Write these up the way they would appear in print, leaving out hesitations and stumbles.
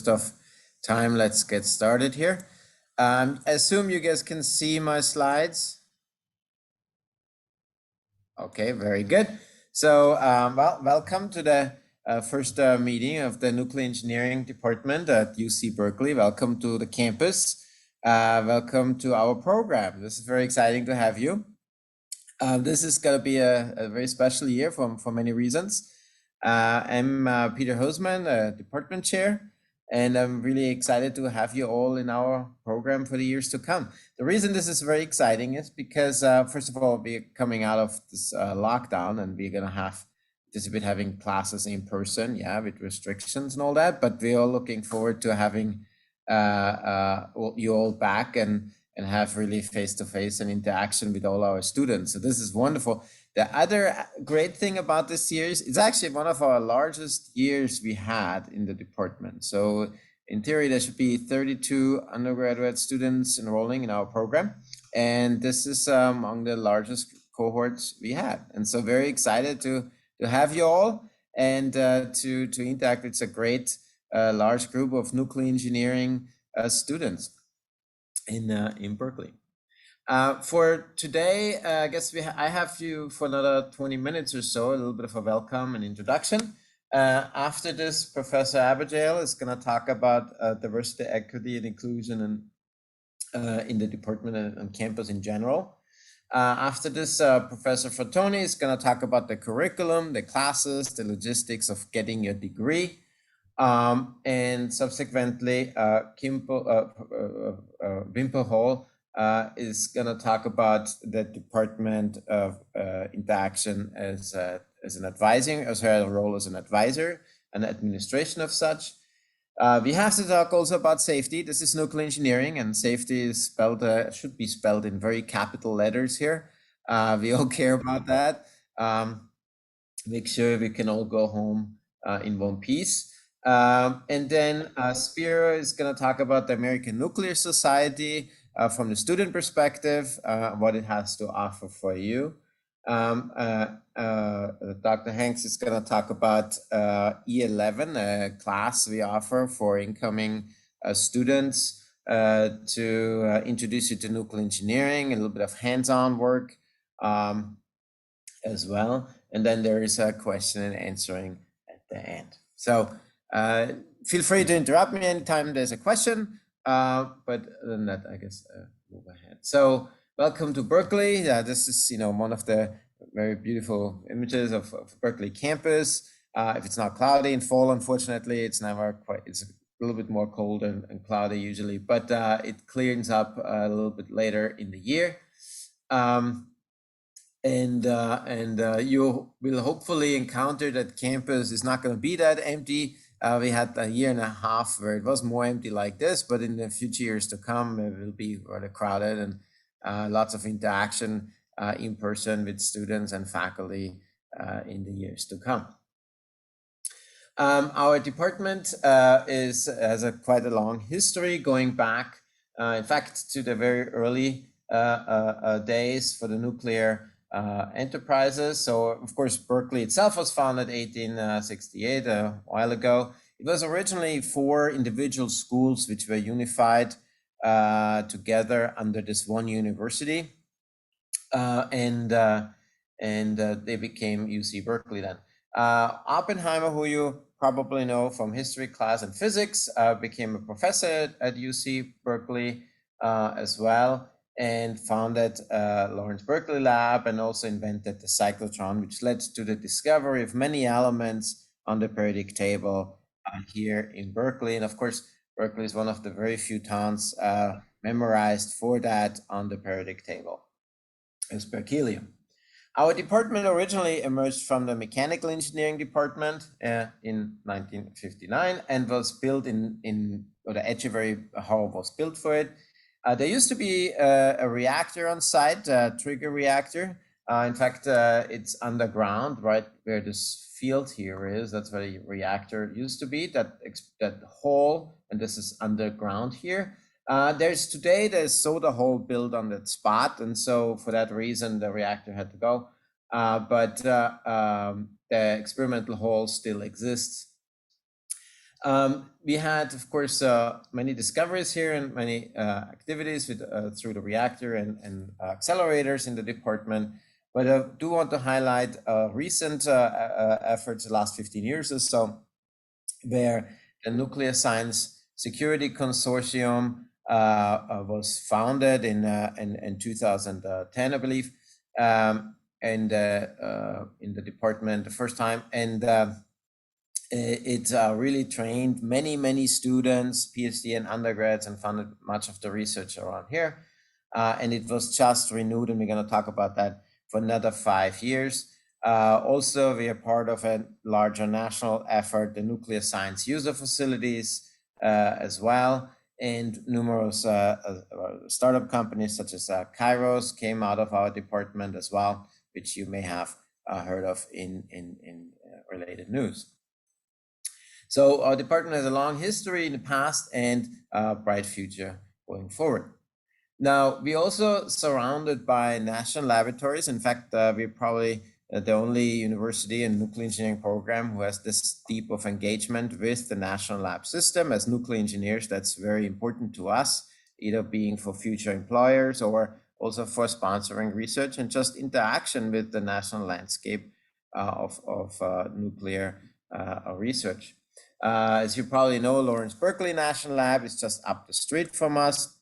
waste of time, let's get started here. I assume you guys can see my slides. Okay, very good. So, well, welcome to the first meeting of the Nuclear Engineering Department at UC Berkeley. Welcome to the campus. Welcome to our program. This is very exciting to have you. This is going to be a very special year for many reasons. I'm Peter Hosman, department chair, and I'm really excited to have you all in our program for the years to come. The reason this is very exciting is because, first of all, we're coming out of this lockdown, and we're going to anticipate having classes in person, yeah, with restrictions and all that, but we're all looking forward to having you all back and have really face-to-face and interaction with all our students. So this is wonderful. The other great thing about this year is it's actually one of our largest years we had in the department. So in theory, there should be 32 undergraduate students enrolling in our program. And this is among the largest cohorts we had. And so very excited to have you all and to interact. It's a great large group of nuclear engineering students in Berkeley. For today, I guess I have you for another 20 minutes or so, a little bit of a welcome and introduction. After this, Professor Abigail is going to talk about diversity, equity, and inclusion in the department and on campus in general. After this, Professor Frattoni is going to talk about the curriculum, the classes, the logistics of getting your degree. And subsequently, Wimple Hall is going to talk about the Department of Interaction as an advising, as her role as an advisor and administration of such. We have to talk also about safety. This is nuclear engineering, and safety is spelled should be spelled in very capital letters here. We all care about that. Make sure we can all go home in one piece. And then Spiro is going to talk about the American Nuclear Society from the student perspective, what it has to offer for you. Dr. Hanks is going to talk about E11, a class we offer for incoming students to introduce you to nuclear engineering, a little bit of hands-on work as well. And then there is a question and answering at the end. So feel free to interrupt me anytime there's a question, but other than that, I guess move ahead. So welcome to Berkeley. This is one of the very beautiful images of Berkeley campus. If it's not cloudy in fall, unfortunately, it's never quite. It's a little bit more cold and cloudy usually, but it clears up a little bit later in the year. And you will hopefully encounter that campus is not going to be that empty. We had a year and a half where it was more empty like this, but in the future years to come, it will be rather crowded and lots of interaction in person with students and faculty in the years to come. Our department has quite a long history going back, in fact, to the very early days for the nuclear enterprises. So, of course, Berkeley itself was founded 1868, a while ago. It was originally 4 individual schools which were unified together under this one university, and they became UC Berkeley then. Oppenheimer, who you probably know from history class and physics, became a professor at UC Berkeley as well, and founded Lawrence Berkeley Lab, and also invented the cyclotron, which led to the discovery of many elements on the periodic table here in Berkeley. And of course, Berkeley is one of the very few towns memorized for that on the periodic table as berkelium. Our department originally emerged from the mechanical engineering department in 1959 and was built or the Echeverry Hall was built for it. There used to be a reactor on site, a trigger reactor. In fact, it's underground, right where this field here is. That's where the reactor used to be, that hall, and this is underground here. There's soda hole built on that spot, and so for that reason, the reactor had to go. But the experimental hall still exists. We had, of course, many discoveries here and many activities with, through the reactor and accelerators in the department. But I do want to highlight recent efforts the last 15 years or so, where the Nuclear Science Security Consortium was founded in 2010, I believe, and in the department the first time. And it really trained many students, PhD and undergrads, and funded much of the research around here. And it was just renewed, and we're going to talk about that for another 5 years. Also, we are part of a larger national effort, the Nuclear Science User Facilities as well. And numerous startup companies such as Kairos came out of our department as well, which you may have heard of in related news. So our department has a long history in the past and a bright future going forward. Now, we're also surrounded by national laboratories. In fact, we're probably the only university and nuclear engineering program who has this deep of engagement with the national lab system. As nuclear engineers, that's very important to us, either being for future employers or also for sponsoring research and just interaction with the national landscape of nuclear research. As you probably know, Lawrence Berkeley National Lab is just up the street from us.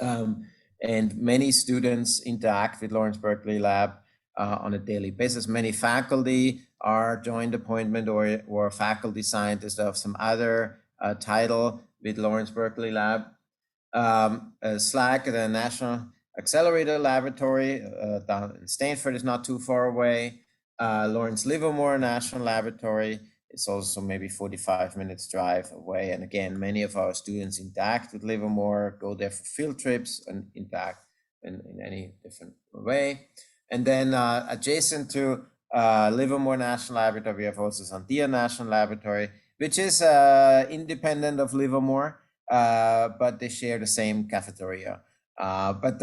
And many students interact with Lawrence Berkeley Lab on a daily basis. Many faculty are joint appointment or faculty scientists of some other title with Lawrence Berkeley Lab. SLAC, the National Accelerator Laboratory down in Stanford, is not too far away. Lawrence Livermore National Laboratory, it's also maybe 45 minutes drive away. And again, many of our students interact with Livermore, go there for field trips and interact in any different way. And then adjacent to Livermore National Laboratory, we have also Sandia National Laboratory, which is independent of Livermore, but they share the same cafeteria. But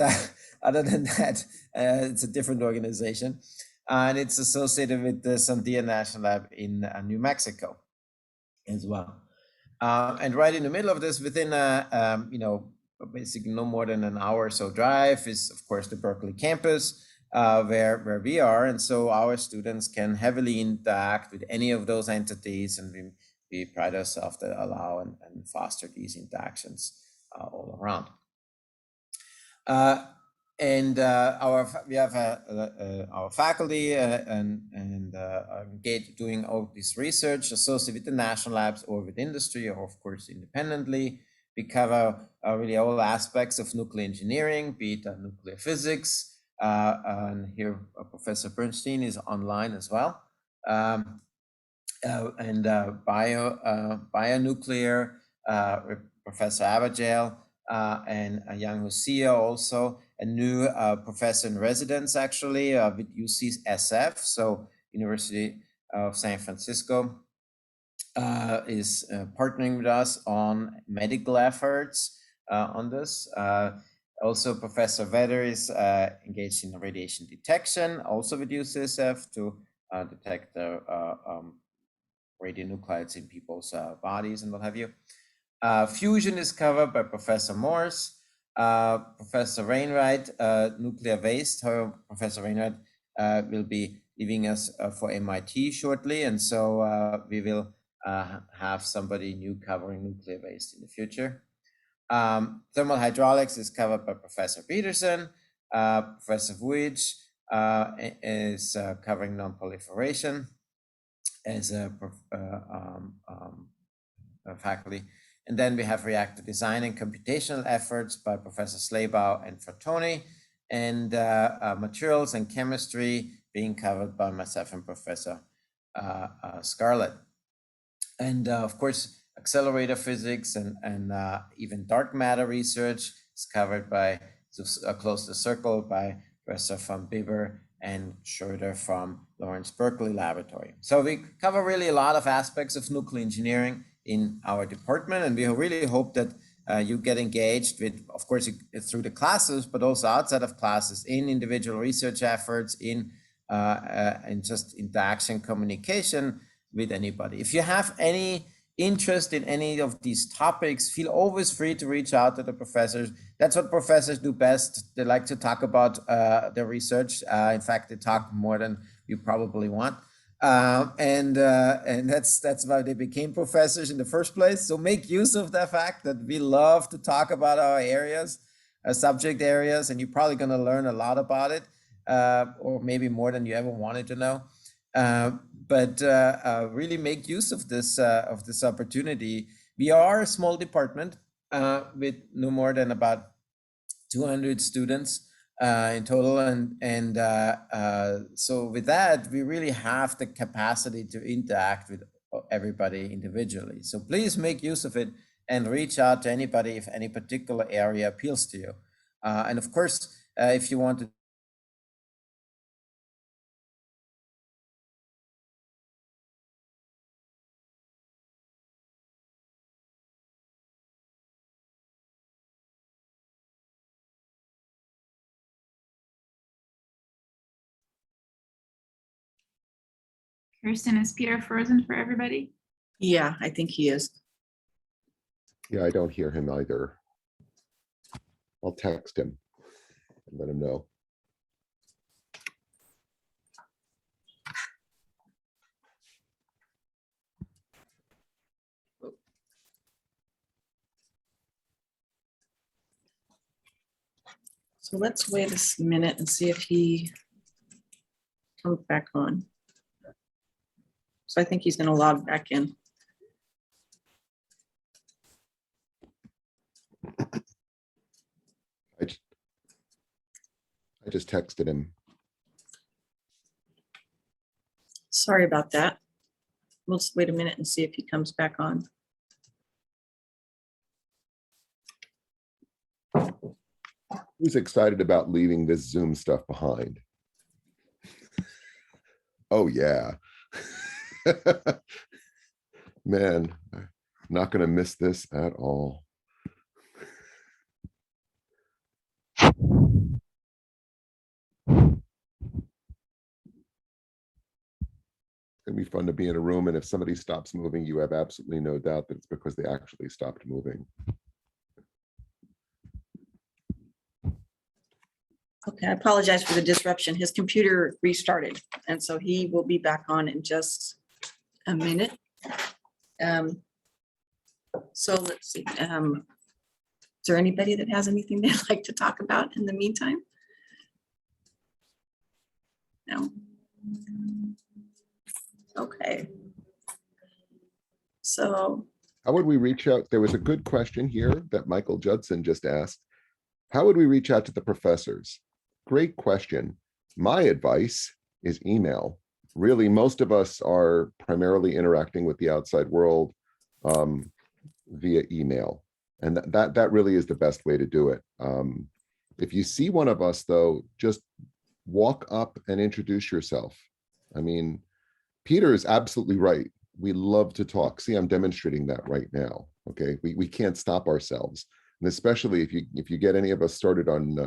other than that, it's a different organization. And it's associated with the Sandia National Lab in New Mexico as well. And right in the middle of this, within basically no more than an hour or so drive, is of course the Berkeley campus, where we are. And so our students can heavily interact with any of those entities, and we pride ourselves to allow and foster these interactions all around. We have our faculty and engaged doing all this research associated with the national labs or with industry, or of course independently. We cover really all aspects of nuclear engineering, be it nuclear physics, and here Professor Bernstein is online as well, and bionuclear, Professor Abergale, and Yang Hosea, also a new professor in residence actually with UCSF, so University of San Francisco, is partnering with us on medical efforts on this. Also, Professor Vedder is engaged in radiation detection, also with UCSF, to detect the radionuclides in people's bodies and what have you. Fusion is covered by Professor Morse. Professor Wainwright, nuclear waste. Professor Wainwright will be leaving us for MIT shortly, and so we will have somebody new covering nuclear waste in the future. Thermal hydraulics is covered by Professor Peterson. Professor Vujic is covering non-proliferation as a faculty. And then we have reactor design and computational efforts by Professor Slaybaugh and Frattoni, and materials and chemistry being covered by myself and Professor Scarlett. And of course, accelerator physics and even dark matter research is covered by, close to circle, by Professor van Bibber and Schroeder from Lawrence Berkeley Laboratory. So we cover really a lot of aspects of nuclear engineering in our department, and we really hope that you get engaged with, of course, through the classes, but also outside of classes, in individual research efforts, in just interaction, communication with anybody. If you have any interest in any of these topics, feel always free to reach out to the professors. That's what professors do best. They like to talk about their research. In fact, they talk more than you probably want. And that's why they became professors in the first place. So make use of the fact that we love to talk about our areas, subject areas, and you're probably going to learn a lot about it, or maybe more than you ever wanted to know. But really make use of this opportunity. We are a small department with no more than about 200 students in total, and so with that, we really have the capacity to interact with everybody individually. So please make use of it and reach out to anybody if any particular area appeals to you. And of course, if you want to Kirsten, is Peter frozen for everybody? Yeah, I think he is. Yeah, I don't hear him either. I'll text him and let him know. So let's wait a minute and see if he comes back on. So I think he's going to log back in. I just texted him. Sorry about that. We'll just wait a minute and see if he comes back on. Who's excited about leaving this Zoom stuff behind? Oh, yeah. Man, I'm not going to miss this at all. It's gonna be fun to be in a room, and if somebody stops moving, you have absolutely no doubt that it's because they actually stopped moving. Okay, I apologize for the disruption. His computer restarted, and so he will be back on in just a minute. So let's see. Is there anybody that has anything they'd like to talk about in the meantime? No. Okay. So How would we reach out? There was a good question here that Michael Judson just asked. How would we reach out to the professors? Great question. My advice is email. Really, most of us are primarily interacting with the outside world via email. And that really is the best way to do it. If you see one of us, though, just walk up and introduce yourself. I mean, Peter is absolutely right. We love to talk. See, I'm demonstrating that right now. Okay, we can't stop ourselves, and especially if you get any of us started on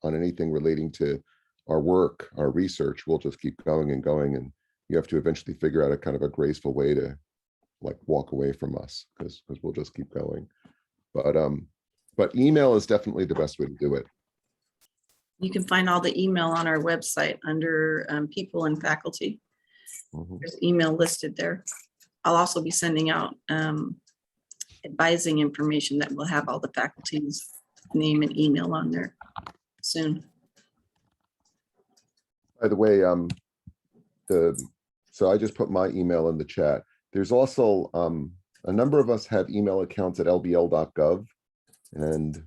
anything relating to our work, our research, we'll just keep going and going, and you have to eventually figure out a kind of a graceful way to like walk away from us because we'll just keep going. But email is definitely the best way to do it. you can find all the email on our website under people and faculty. Mhm. There's email listed there. I'll also be sending out advising information that will have all the faculty's name and email on there soon. By the way, so I just put my email in the chat. There's also a number of us have email accounts at lbl.gov, and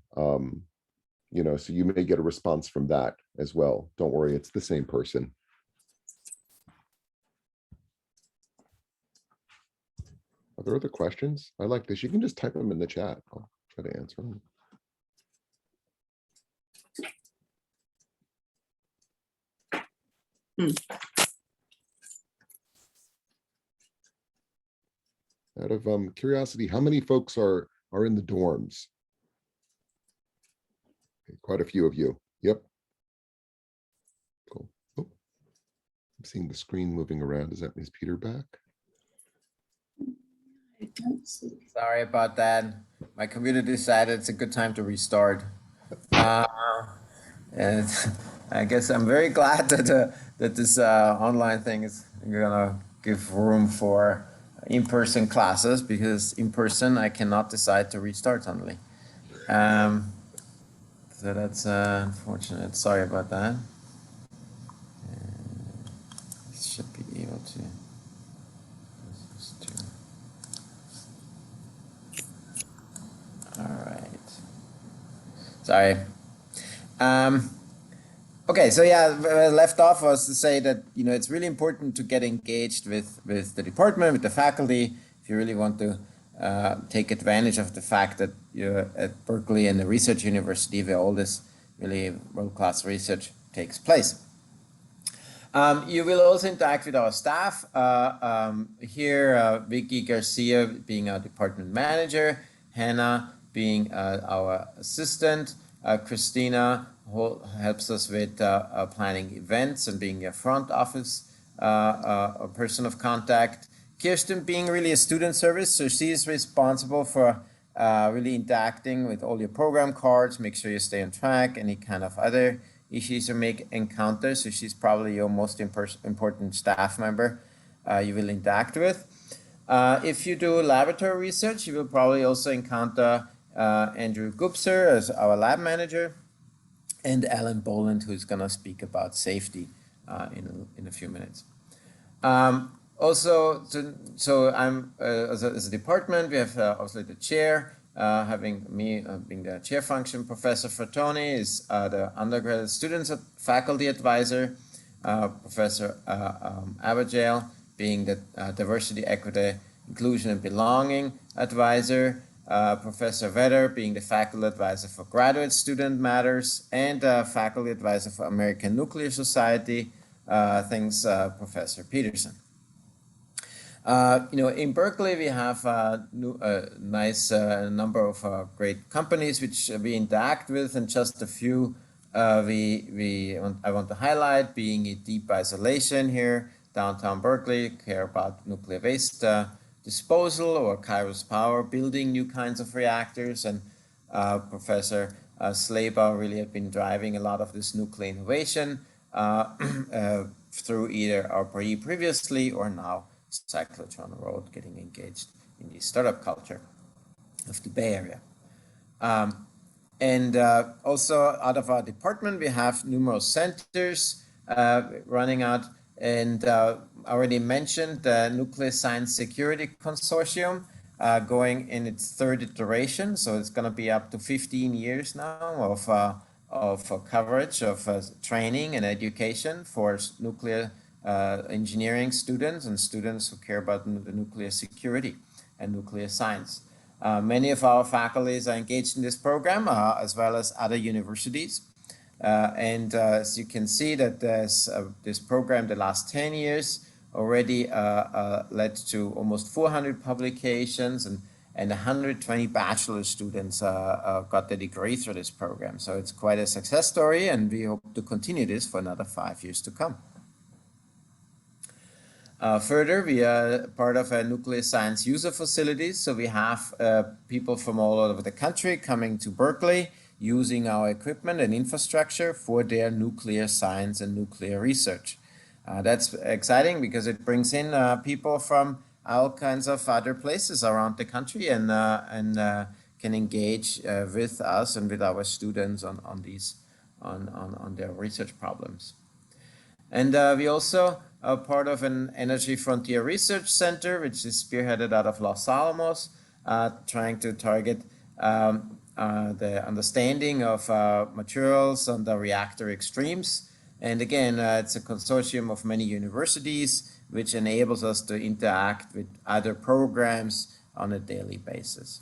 you know, so you may get a response from that as well. Don't worry, it's the same person. Are there other questions? I like this. You can just type them in the chat. I'll try to answer them. Out of curiosity, how many folks are in the dorms? Okay, quite a few of you. Yep. Cool. Oh, I'm seeing the screen moving around. Is Peter back? I don't see. Sorry about that. My computer decided it's a good time to restart. And I guess I'm very glad that this online thing is gonna give room for in-person classes, because in person I cannot decide to restart suddenly. So that's unfortunate. Sorry about that. Should be able to. All right. Sorry. Okay, so yeah, left off was to say that it's really important to get engaged with the department, with the faculty, if you really want to take advantage of the fact that you're at Berkeley and the research university where all this really world-class research takes place. You will also interact with our staff. Here, Vicky Garcia being our department manager, Hannah being our assistant, Christina helps us with planning events and being a front office a person of contact. Kirsten being really a student service, so she's responsible for really interacting with all your program cards, make sure you stay on track, any kind of other issues you may encounter. So she's probably your most important staff member you will interact with. If you do laboratory research, you will probably also encounter Andrew Gupser as our lab manager, and Alan Boland, who's going to speak about safety in a few minutes. Also, so I'm as a department, we have obviously the chair, having me being the chair function. Professor Frattoni is the undergraduate students faculty advisor. Professor Abigail being the diversity, equity, inclusion, and belonging advisor. Professor Vedder being the faculty advisor for graduate student matters, and faculty advisor for American Nuclear Society. Thanks, Professor Peterson. In Berkeley, we have a nice number of great companies which we interact with, and just a few I want to highlight, being a Deep Isolation here, downtown Berkeley, care about nuclear waste disposal, or Kairos Power, building new kinds of reactors, and Professor Sleba really have been driving a lot of this nuclear innovation through either our previously or now Cyclotron Road, getting engaged in the startup culture of the Bay Area. And also out of our department, we have numerous centers running out, and already mentioned the Nuclear Science Security Consortium going in its third iteration. So it's going to be up to 15 years now of coverage of training and education for nuclear engineering students and students who care about the nuclear security and nuclear science. Many of our faculties are engaged in this program, as well as other universities. And as you can see that this program, the last 10 years, already led to almost 400 publications, and 120 bachelor students got their degree through this program. So it's quite a success story, and we hope to continue this for another 5 years to come. Further, we are part of a nuclear science user facilities. So we have people from all over the country coming to Berkeley, using our equipment and infrastructure for their nuclear science and nuclear research. That's exciting because it brings in people from all kinds of other places around the country, and can engage with us and with our students on their research problems. And we also are part of an Energy Frontier Research Center, which is spearheaded out of Los Alamos, trying to target the understanding of materials on the reactor extremes. And again, it's a consortium of many universities, which enables us to interact with other programs on a daily basis.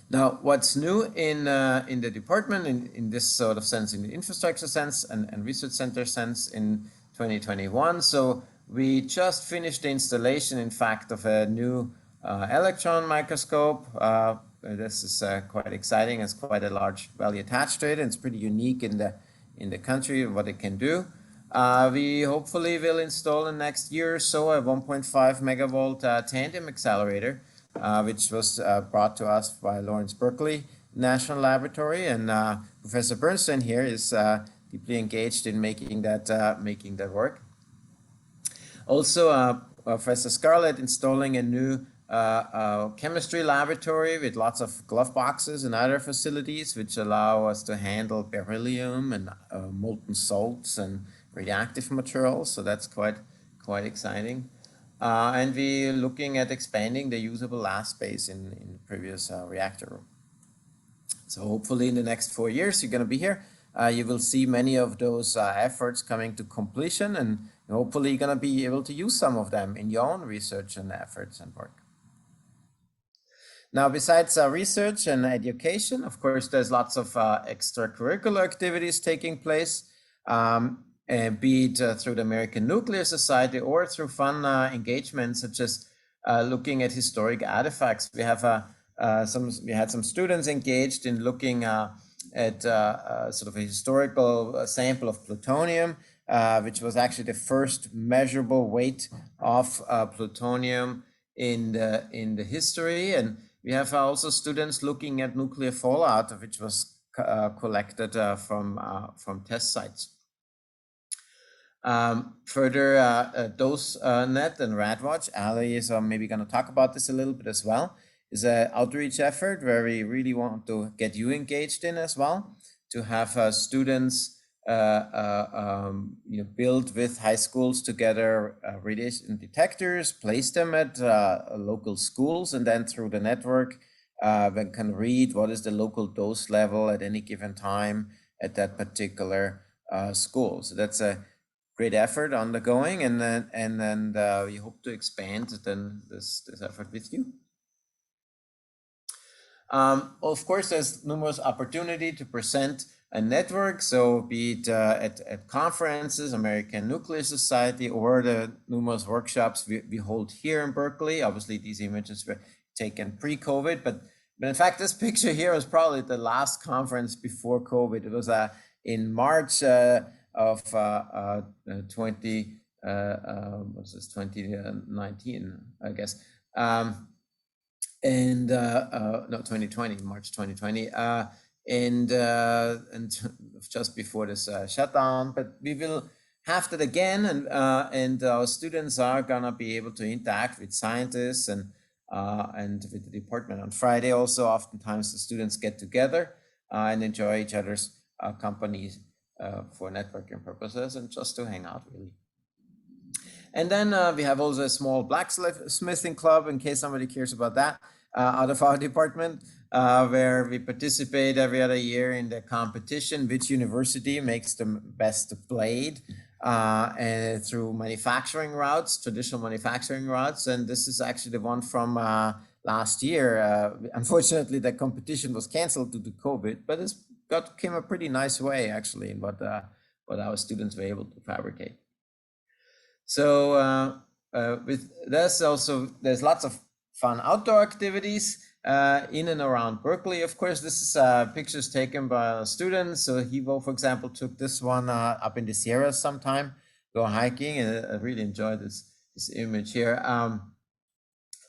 Now, what's new in the department, in this sort of sense, in the infrastructure sense and research center sense in 2021? So we just finished the installation, in fact, of a new electron microscope. This is quite exciting. It's quite a large value attached to it, and it's pretty unique in the country what it can do. We hopefully will install in next year or so a 1.5 megavolt tandem accelerator, which was brought to us by Lawrence Berkeley National Laboratory, and Professor Bernstein here is deeply engaged in making that work. Also, Professor Scarlett installing a new chemistry laboratory with lots of glove boxes and other facilities which allow us to handle beryllium and molten salts and radioactive materials. So that's quite exciting. And we're looking at expanding the usable lab space in the previous reactor room. So hopefully in the next 4 years, you're going to be here. You will see many of those efforts coming to completion, and hopefully you're going to be able to use some of them in your own research and efforts and work. Now, besides research and education, of course, there's lots of extracurricular activities taking place, be it through the American Nuclear Society or through fun engagements such as looking at historic artifacts. We have we had some students engaged in looking at sort of a historical sample of plutonium, which was actually the first measurable weight of plutonium in the history. And we have also students looking at nuclear fallout, which was collected from test sites. Further, DoseNet and RadWatch, Ali is maybe going to talk about this a little bit as well, is an outreach effort where we really want to get you engaged in as well, to have students build with high schools together radiation detectors, place them at local schools, and then through the network, they can read what is the local dose level at any given time at that particular school. So that's a great effort ongoing, and then we hope to expand then this effort with you. Of course, there's numerous opportunity to present a network, so be it at conferences, American Nuclear Society, or the numerous workshops we hold here in Berkeley. Obviously, these images were taken pre-COVID, but in fact, this picture here was probably the last conference before COVID. It was in March of 2019, I guess. No, 2020, March 2020. And just before this shutdown, but we will have that again, and our students are gonna be able to interact with scientists and with the department on Friday. Also, oftentimes the students get together and enjoy each other's company for networking purposes and just to hang out, really. And then we have also a small blacksmithing club, in case somebody cares about that, out of our department, where we participate every other year in the competition, which university makes the best blade, and through manufacturing routes, traditional manufacturing routes. And this is actually the one from last year. Unfortunately, the competition was canceled due to COVID, but it's came a pretty nice way, actually, in what our students were able to fabricate. So with this also, there's lots of fun outdoor activities in and around Berkeley. Of course, this is pictures taken by students. So Hivo, for example, took this one up in the Sierras sometime, go hiking, and I really enjoyed this image here.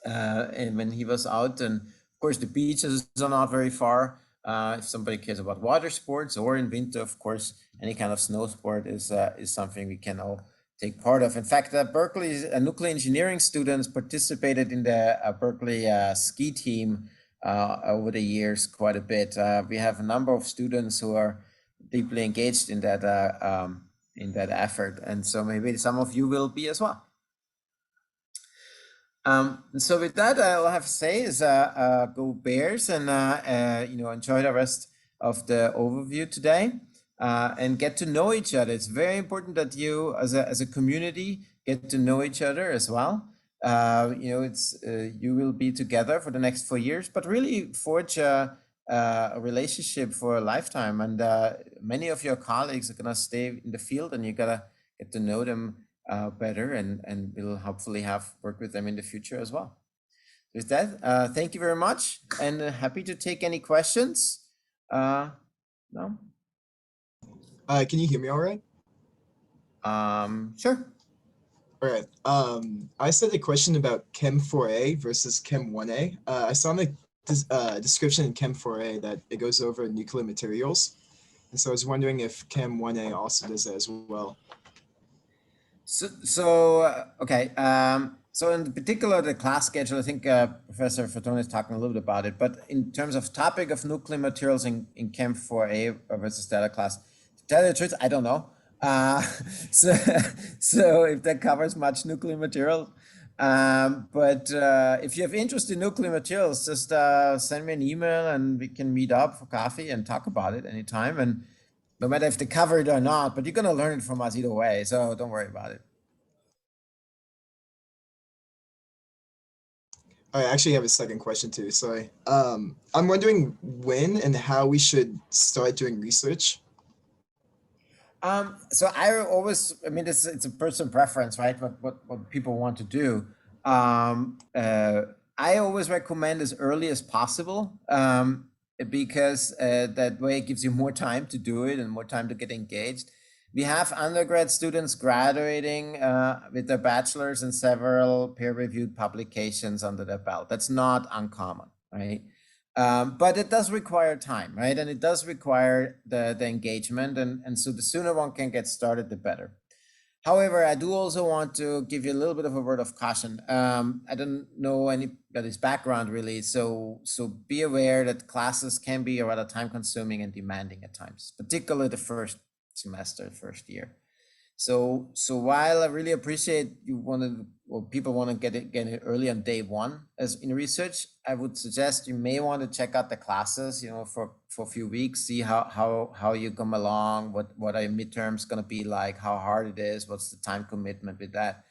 And when he was out, and of course the beaches are not very far. If somebody cares about water sports, or in winter, of course, any kind of snow sport is something we can all take part of. In fact, Berkeley's nuclear engineering students participated in the Berkeley ski team over the years quite a bit. We have a number of students who are deeply engaged in that effort, and so maybe some of you will be as well. So with that, all I have to say is go Bears, and enjoy the rest of the overview today, and get to know each other. It's very important that you, as a community, get to know each other as well. You will be together for the next 4 years, but really forge a relationship for a lifetime. And many of your colleagues are gonna stay in the field, and you gotta get to know them better, and we'll hopefully work with them in the future as well. With that, thank you very much, and happy to take any questions. No? Can you hear me all right? Sure. All right. I said a question about Chem 4A versus Chem 1A. I saw in the description in Chem 4A that it goes over nuclear materials. And so I was wondering if Chem 1A also does that as well. Okay. So in particular, the class schedule, I think Professor Fatone is talking a little bit about it, but in terms of topic of nuclear materials in Chem 4A versus the other class, to tell you the truth, I don't know. So if that covers much nuclear material, but if you have interest in nuclear materials, just send me an email and we can meet up for coffee and talk about it anytime. And no matter if they cover it or not, but you're going to learn it from us either way. So don't worry about it. I actually have a second question too. Sorry. I'm wondering when and how we should start doing research. So I mean, it's a personal preference, right? What people want to do. I always recommend as early as possible, because that way it gives you more time to do it and more time to get engaged. We have undergrad students graduating with their bachelor's and several peer-reviewed publications under their belt. That's not uncommon, right? But it does require time, right? And it does require the engagement. And so the sooner one can get started, the better. However, I do also want to give you a little bit of a word of caution. I don't know anybody's background really. So be aware that classes can be rather time consuming and demanding at times, particularly the first semester, first year. So while I really appreciate people want to get it early on day one as in research, I would suggest you may want to check out the classes, for a few weeks, see how you come along, what are your midterms going to be like, how hard it is, what's the time commitment with that,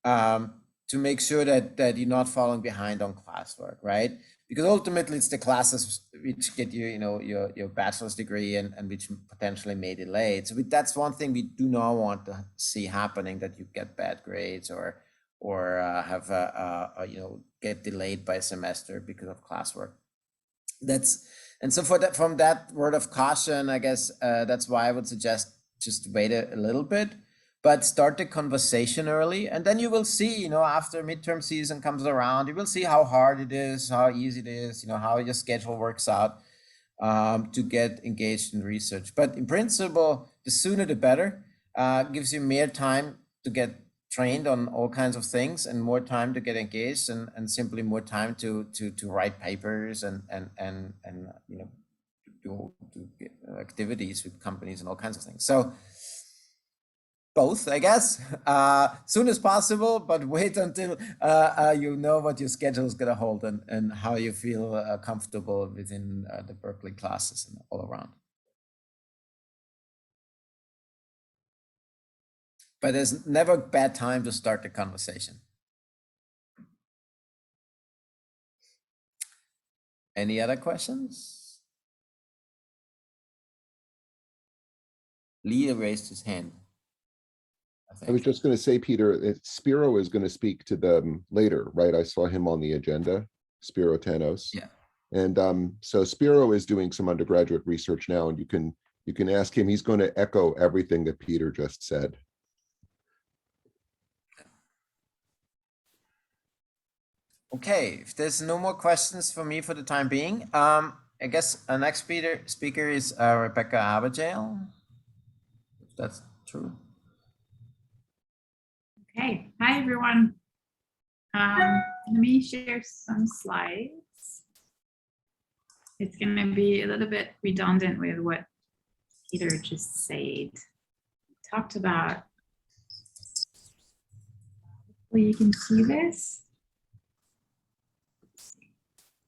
to make sure that you're not falling behind on classwork, right? Because ultimately it's the classes which get you, your bachelor's degree and which potentially may delay it. So that's one thing we do not want to see happening, that you get bad grades or have get delayed by a semester because of classwork. So from that word of caution, I guess that's why I would suggest just wait a little bit. But start the conversation early, and then you will see, after midterm season comes around, you will see how hard it is, how easy it is, how your schedule works out to get engaged in research. But in principle, the sooner the better. Gives you more time to get trained on all kinds of things, and more time to get engaged, and simply more time to write papers and do activities with companies and all kinds of things. So both, I guess, soon as possible, but wait until you know what your schedule is going to hold and how you feel comfortable within the Berkeley classes and all around. But there's never a bad time to start the conversation. Any other questions? Lee raised his hand. I was just going to say, Peter, Spiro is going to speak to them later, right? I saw him on the agenda, Spiro Tanos. Yeah. And so Spiro is doing some undergraduate research now, and you can ask him. He's going to echo everything that Peter just said. Okay, if there's no more questions for me for the time being, I guess our next speaker is Rebecca Abigail, if that's true. Okay, hi everyone. Let me share some slides. It's going to be a little bit redundant with what Peter just said. Talked about. Well, you can see this.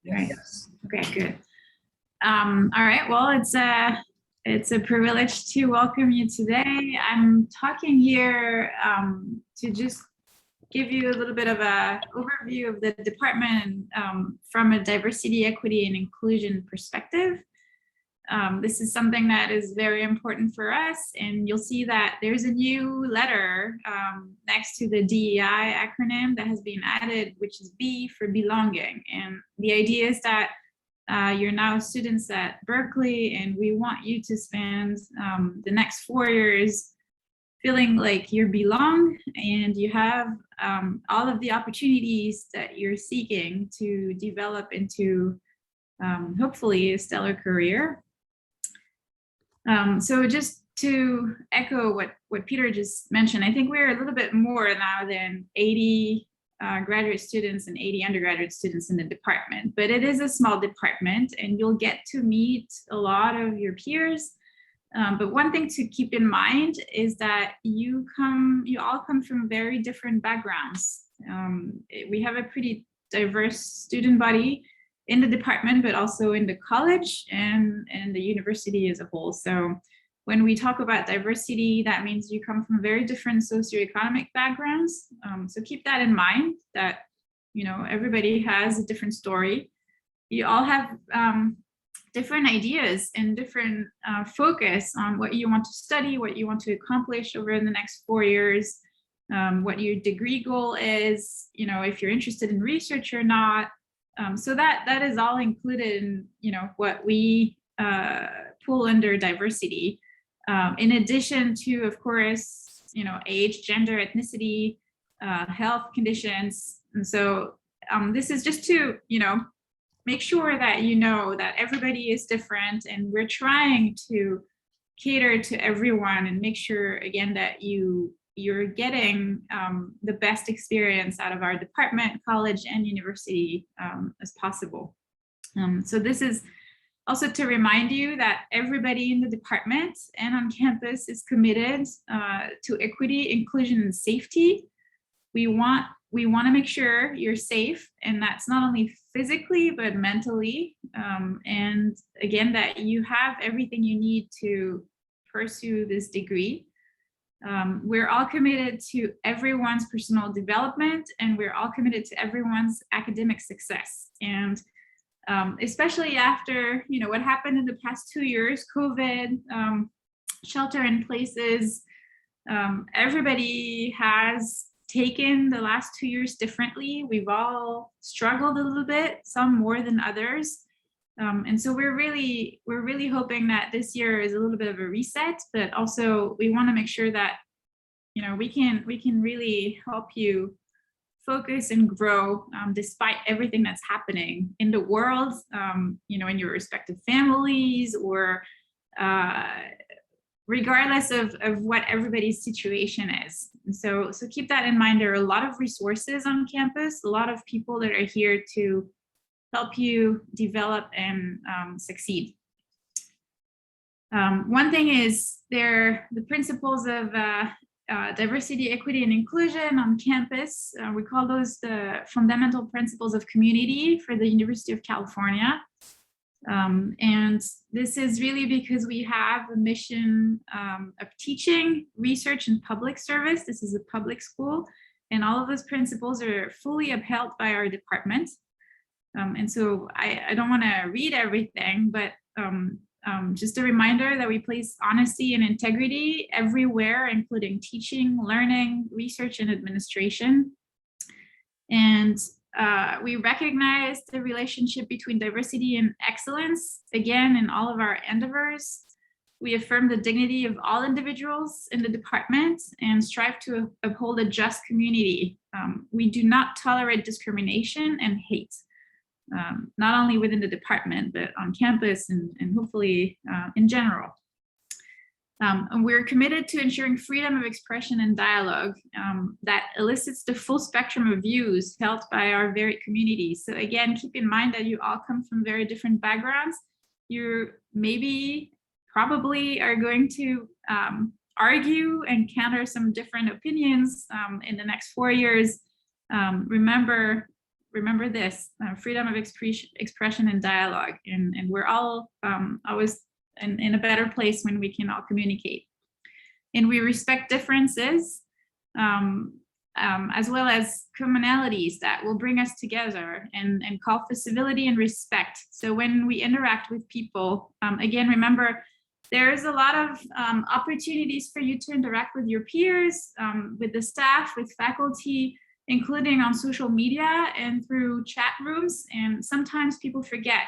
Right. Okay, good. All right. Well, it's a privilege to welcome you today. I'm talking here to just give you a little bit of an overview of the department from a diversity, equity, and inclusion perspective. This is something that is very important for us, and you'll see that there's a new letter next to the DEI acronym that has been added, which is B for belonging. And the idea is that you're now students at Berkeley, and we want you to spend the next 4 years feeling like you belong and you have all of the opportunities that you're seeking to develop into hopefully a stellar career. So just to echo what Peter just mentioned, I think we're a little bit more now than 80 graduate students and 80 undergraduate students in the department, but it is a small department and you'll get to meet a lot of your peers. But one thing to keep in mind is that you all come from very different backgrounds. We have a pretty diverse student body in the department, but also in the college and the university as a whole. So when we talk about diversity, that means you come from very different socioeconomic backgrounds. So keep that in mind, that everybody has a different story. You all have different ideas and different focus on what you want to study, what you want to accomplish over the next 4 years, what your degree goal is, if you're interested in research or not. So that is all included in what we pull under diversity. In addition to, of course, age, gender, ethnicity, health conditions. And so this is just to make sure that that everybody is different, and we're trying to cater to everyone and make sure again that you're getting the best experience out of our department, college, and university as possible. So this is also to remind you that everybody in the department and on campus is committed to equity, inclusion, and safety. We want to make sure you're safe, and that's not only physically but mentally, and again that you have everything you need to pursue this degree. We're all committed to everyone's personal development, and we're all committed to everyone's academic success. And especially after what happened in the past 2 years, COVID, shelter in places, everybody has taken the last 2 years differently. We've all struggled a little bit, some more than others. And so we're really hoping that this year is a little bit of a reset, but also we want to make sure that we can really help you focus and grow despite everything that's happening in the world, in your respective families, or regardless of what everybody's situation is. And so keep that in mind. There are a lot of resources on campus, a lot of people that are here to help you develop and succeed. One thing is the principles of diversity, equity, and inclusion on campus. We call those the fundamental principles of community for the University of California. And this is really because we have a mission of teaching, research, and public service. This is a public school, and all of those principles are fully upheld by our department. And so I don't want to read everything, but just a reminder that we place honesty and integrity everywhere, including teaching, learning, research, and administration. And we recognize the relationship between diversity and excellence, again, in all of our endeavors. We affirm the dignity of all individuals in the department and strive to uphold a just community. We do not tolerate discrimination and hate. Not only within the department, but on campus and hopefully in general. And we're committed to ensuring freedom of expression and dialogue that elicits the full spectrum of views held by our varied communities. So again, keep in mind that you all come from very different backgrounds. You probably are going to argue and counter some different opinions in the next 4 years. Remember this, freedom of expression and dialogue, and we're all always in a better place when we can all communicate. And we respect differences as well as commonalities that will bring us together, and call for civility and respect. So when we interact with people, again, remember, there's a lot of opportunities for you to interact with your peers, with the staff, with faculty, including on social media and through chat rooms. And sometimes people forget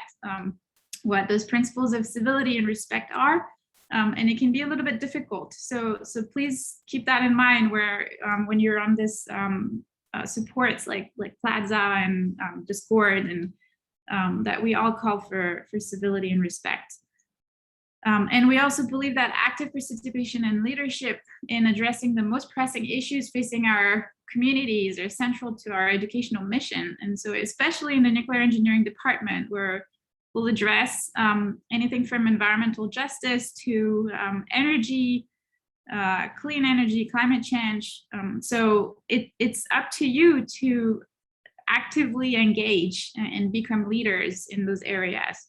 what those principles of civility and respect are. And it can be a little bit difficult. So please keep that in mind where when you're on this supports like Plaza and Discord, and that we all call for civility and respect. And we also believe that active participation and leadership in addressing the most pressing issues facing our communities are central to our educational mission. And so especially in the nuclear engineering department, where we'll address anything from environmental justice to energy, clean energy, climate change. So it's up to you to actively engage and become leaders in those areas.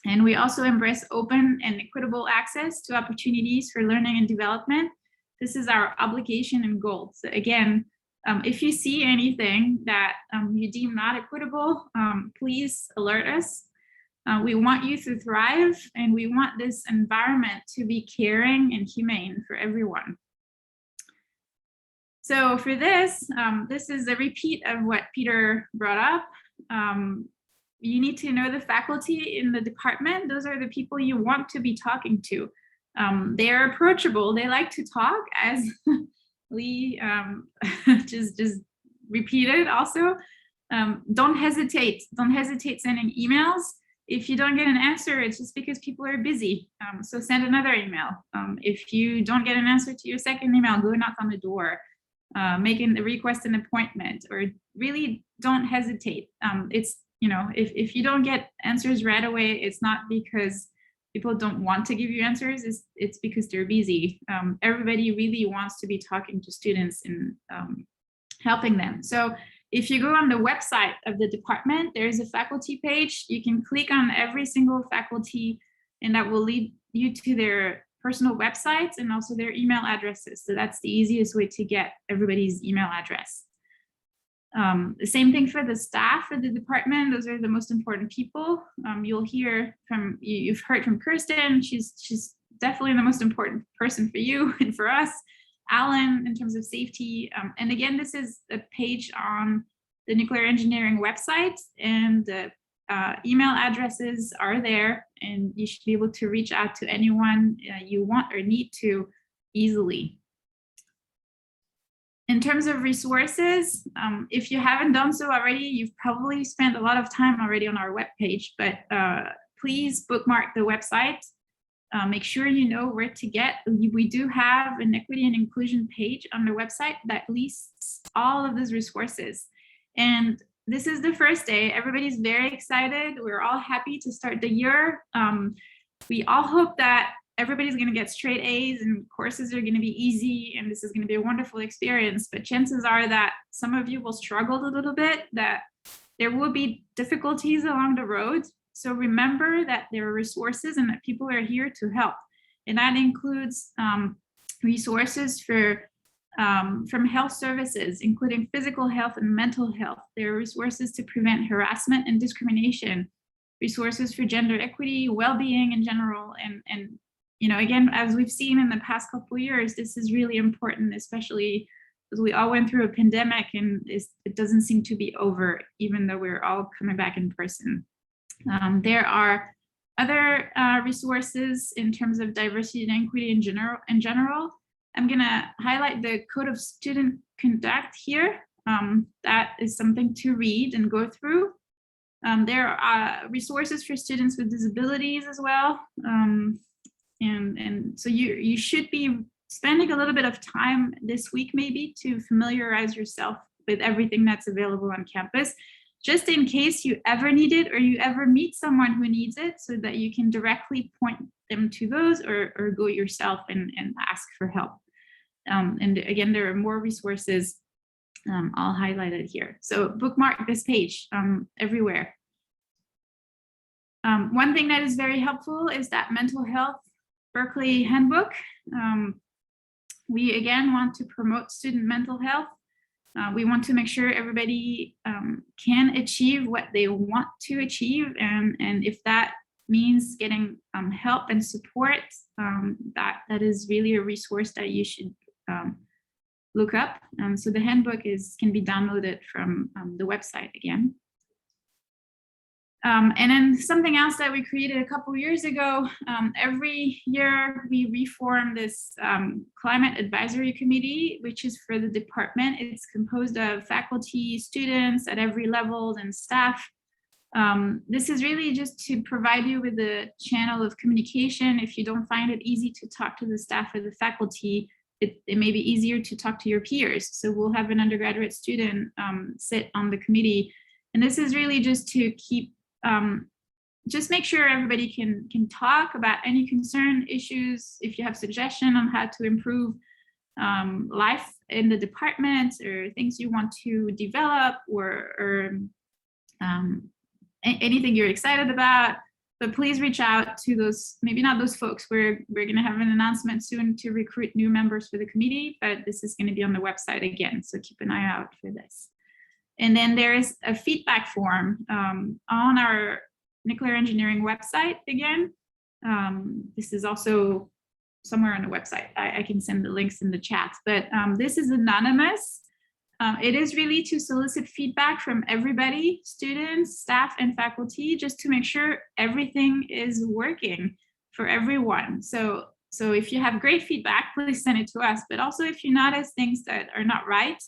And we also embrace open and equitable access to opportunities for learning and development. This is our obligation and goal. So again, if you see anything that you deem not equitable, please alert us. We want you to thrive, and we want this environment to be caring and humane for everyone. So for this, this is a repeat of what Peter brought up. You need to know the faculty in the department. Those are the people you want to be talking to. They're approachable. They like to talk, as Lee just repeated also. Don't hesitate. Don't hesitate sending emails. If you don't get an answer, it's just because people are busy. So send another email. If you don't get an answer to your second email, go knock on the door. Making the request an appointment, or really don't hesitate. It's, you know, if you don't get answers right away, it's not because people don't want to give you answers, it's because they're busy. Everybody really wants to be talking to students and helping them. So if you go on the website of the department, there's a faculty page. You can click on every single faculty, and that will lead you to their personal websites and also their email addresses. So that's the easiest way to get everybody's email address. The same thing for the staff of the department. Those are the most important people. You'll hear from, you've heard from Kirsten. She's definitely the most important person for you and for us. Alan, in terms of safety. And again, this is a page on the nuclear engineering website, and the email addresses are there, and you should be able to reach out to anyone you want or need to easily. In terms of resources, if you haven't done so already, you've probably spent a lot of time already on our webpage, but please bookmark the website. Make sure you know where to get. We do have an equity and inclusion page on the website that lists all of those resources. And this is the first day. Everybody's very excited. We're all happy to start the year. We all hope that everybody's going to get straight A's and courses are going to be easy, and this is going to be a wonderful experience. But chances are that some of you will struggle a little bit, that there will be difficulties along the road. So remember that there are resources and that people are here to help. And that includes resources for from health services, including physical health and mental health. There are resources to prevent harassment and discrimination, resources for gender equity, well-being in general. And you know, again, as we've seen in the past couple of years, this is really important, especially as we all went through a pandemic, and it doesn't seem to be over, even though we're all coming back in person. There are other resources in terms of diversity and equity in general. I'm going to highlight the Code of Student Conduct here. That is something to read and go through. There are resources for students with disabilities as well. And so you should be spending a little bit of time this week maybe to familiarize yourself with everything that's available on campus, just in case you ever need it or you ever meet someone who needs it, so that you can directly point them to those, or go yourself and ask for help. And again, there are more resources all highlighted here. So bookmark this page everywhere. One thing that is very helpful is that mental health Berkeley handbook. We again want to promote student mental health. We want to make sure everybody can achieve what they want to achieve, and if that means getting help and support, that is really a resource that you should look up. So the handbook can be downloaded from the website again. And then something else that we created a couple years ago, every year we reform this climate advisory committee, which is for the department. It's composed of faculty, students at every level, and staff. This is really just to provide you with a channel of communication. If you don't find it easy to talk to the staff or the faculty, it may be easier to talk to your peers. So we'll have an undergraduate student sit on the committee. And this is really just to keep, just make sure everybody can talk about any concern, issues, if you have suggestion on how to improve life in the department or things you want to develop or anything you're excited about. But please reach out to those, maybe not those folks. We're going to have an announcement soon to recruit new members for the committee, but this is going to be on the website again. So keep an eye out for this. And then there is a feedback form on our nuclear engineering website again. This is also somewhere on the website. I can send the links in the chat, but this is anonymous. It is really to solicit feedback from everybody, students, staff, and faculty, just to make sure everything is working for everyone. So if you have great feedback, please send it to us. But also if you notice things that are not right,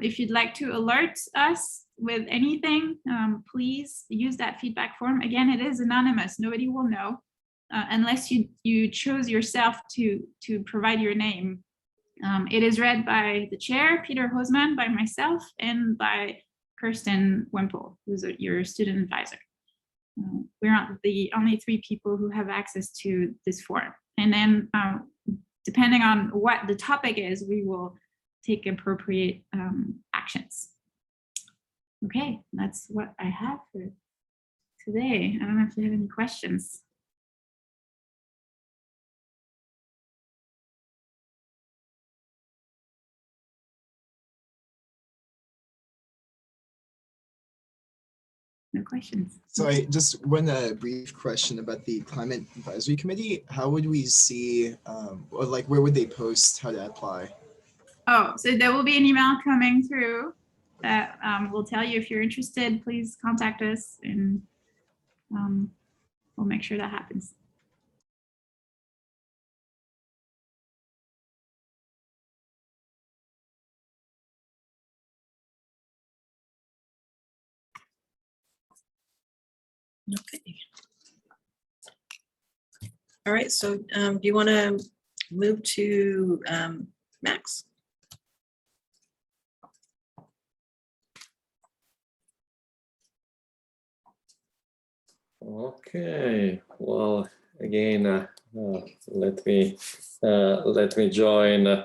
if you'd like to alert us with anything, please use that feedback form. Again, it is anonymous. Nobody will know unless you chose yourself to provide your name. It is read by the chair, Peter Hosman, by myself, and by Kirsten Wemple, who's your student advisor. We're not the only 3 people who have access to this form. And then depending on what the topic is, we will take appropriate actions. Okay, that's what I have for today. I don't know if you have any questions. No questions. So I just one brief question about the Climate Advisory Committee. How would we see, or like where would they post how to apply? Oh, so there will be an email coming through that will tell you if you're interested, please contact us and we'll make sure that happens. Okay. All right, so do you want to move to Max? Okay, well, again, let me join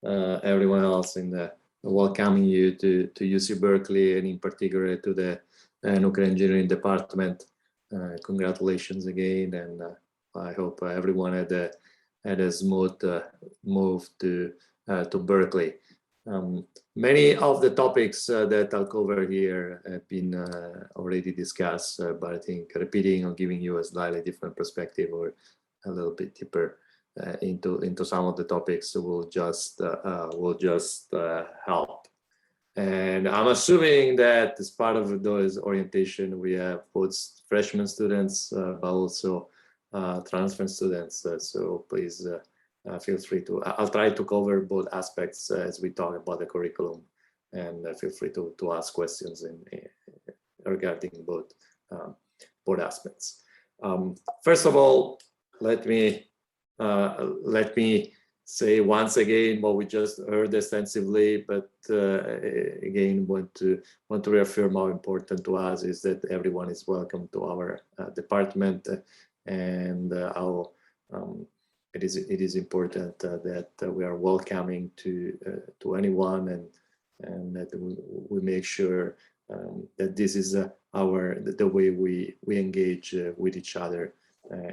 everyone else in welcoming you to UC Berkeley, and in particular to the nuclear engineering department. Congratulations again, and I hope everyone had a smooth move to Berkeley. Many of the topics that I'll cover here have been already discussed, but I think repeating or giving you a slightly different perspective or a little bit deeper into some of the topics will just help. And I'm assuming that as part of those orientation, we have both freshman students, but also transfer students. So please feel free to, I'll try to cover both aspects as we talk about the curriculum, and feel free to ask questions regarding both aspects. First of all, let me say once again what we just heard extensively, but again want to reaffirm how important to us is that everyone is welcome to our department, and how it is important that we are welcoming to anyone, and that we make sure that this is the way we engage with each other,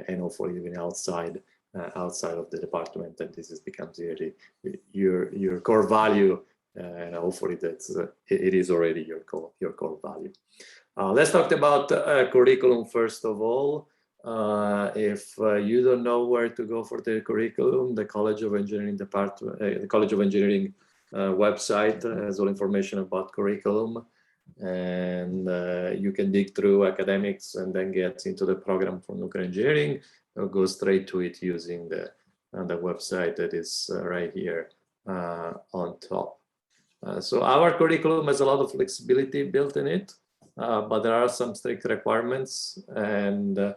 and hopefully even outside of the department, that this becomes really your core value, and hopefully that's it is already your core value. Let's talk about curriculum first of all. If you don't know where to go for the curriculum, the College of Engineering department, the College of Engineering website has all information about curriculum. and you can dig through academics and then get into the program for nuclear engineering, or go straight to it using the website that is right here on top. So our curriculum has a lot of flexibility built in it, but there are some strict requirements, and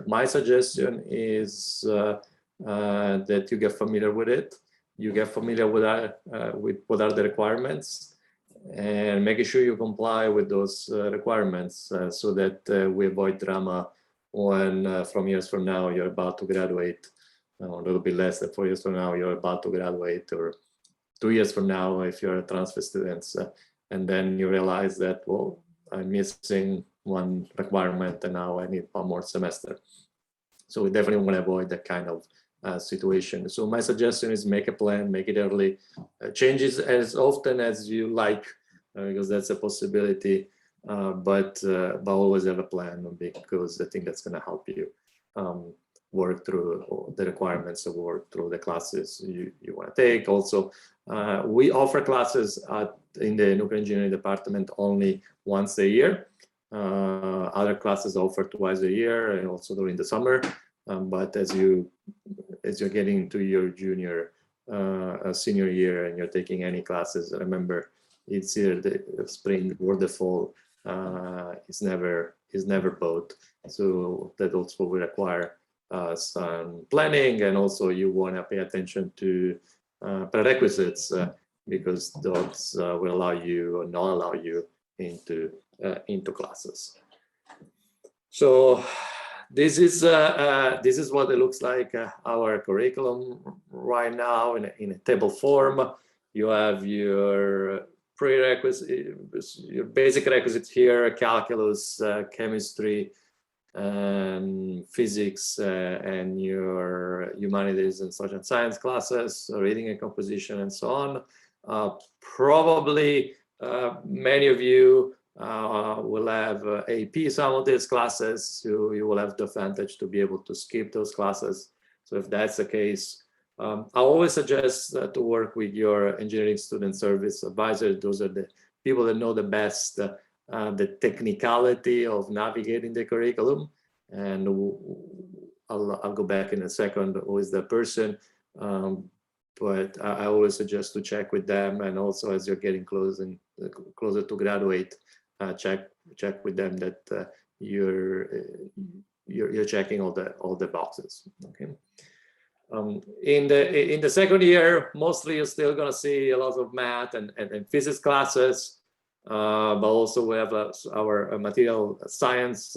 my suggestion is that you get familiar with it. You get familiar with what are the requirements, and making sure you comply with those requirements so that we avoid drama when from years from now you're about to graduate, or a little bit less than 4 years from now you're about to graduate, or 2 years from now if you're a transfer student, and then you realize that, well, I'm missing one requirement and now I need one more semester. So we definitely want to avoid that kind of situation. So my suggestion is make a plan, make it early, changes as often as you like, because that's a possibility, but always have a plan, because I think that's going to help you work through the requirements, or work through the classes you want to take. Also, we offer classes in the nuclear engineering department only once a year. Other classes offer twice a year, and also during the summer. But as you're getting into your senior year and you're taking any classes, remember, it's either the spring or the fall. It's never both. So that also will require some planning, and also you want to pay attention to prerequisites, because those will allow you or not allow you into classes. So this is what it looks like, our curriculum right now in a table form. You have your prerequisites, your basic requisites here: calculus, chemistry, physics, and your humanities and social science classes, reading and composition, and so on. Probably many of you will have AP some of these classes, so you will have the advantage to be able to skip those classes. So if that's the case, I always suggest to work with your engineering student service advisor. Those are the people that know the best the technicality of navigating the curriculum, and I'll go back in a second who is the person, but I always suggest to check with them, and also as you're getting closer to graduate, check with them that you're checking all the boxes. Okay. In the second year, mostly you're still going to see a lot of math and physics classes, but also we have our material science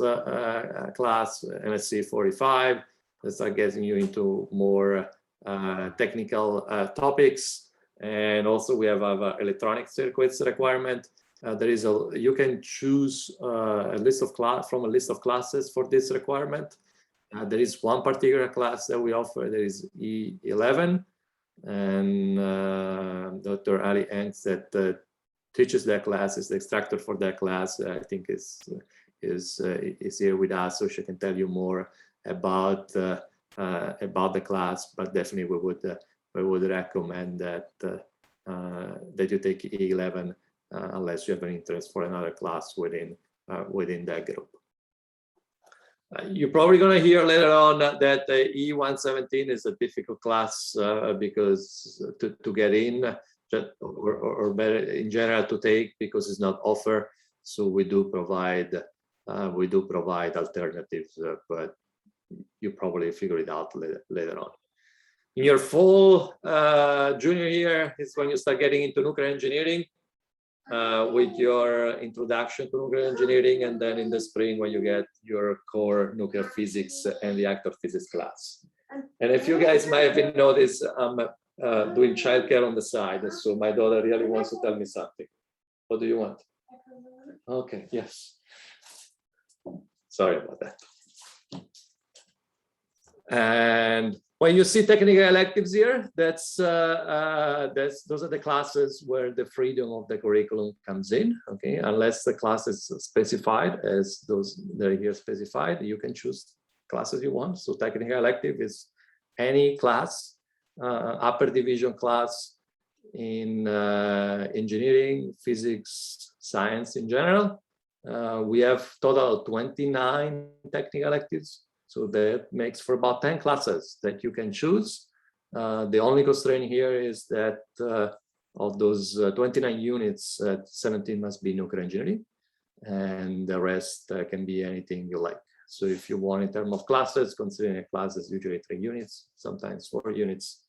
class, MSc 45. That's getting you into more technical topics, and also we have our electronic circuits requirement. You can choose a list of classes for this requirement. There is one particular class that we offer. There is E11, and Dr. Ali Engs that teaches that class, is the instructor for that class. I think is here with us, so she can tell you more about the class. But definitely we would recommend that you take E11 unless you have an interest for another class within that group. You're probably going to hear later on that E117 is a difficult class because to get in, or better in general to take, because it's not offered. So we do provide alternatives, but you probably figure it out later on. In your fall junior year is when you start getting into nuclear engineering. With your introduction to nuclear engineering, and then in the spring when you get your core nuclear physics and reactor physics class. And if you guys might have noticed, I'm doing childcare on the side, so my daughter really wants to tell me something. What do you want? Okay, yes. Sorry about that. And when you see technical electives here, those are the classes where the freedom of the curriculum comes in. Okay, unless the class is specified as those that are here specified, you can choose classes you want. So technical elective is any class, upper division class in engineering, physics, science in general. We have total 29 technical electives, so that makes for about 10 classes that you can choose. The only constraint here is that of those 29 units, 17 must be nuclear engineering, and the rest can be anything you like. So if you want in terms of classes, considering a class is usually 3 units, sometimes 4 units,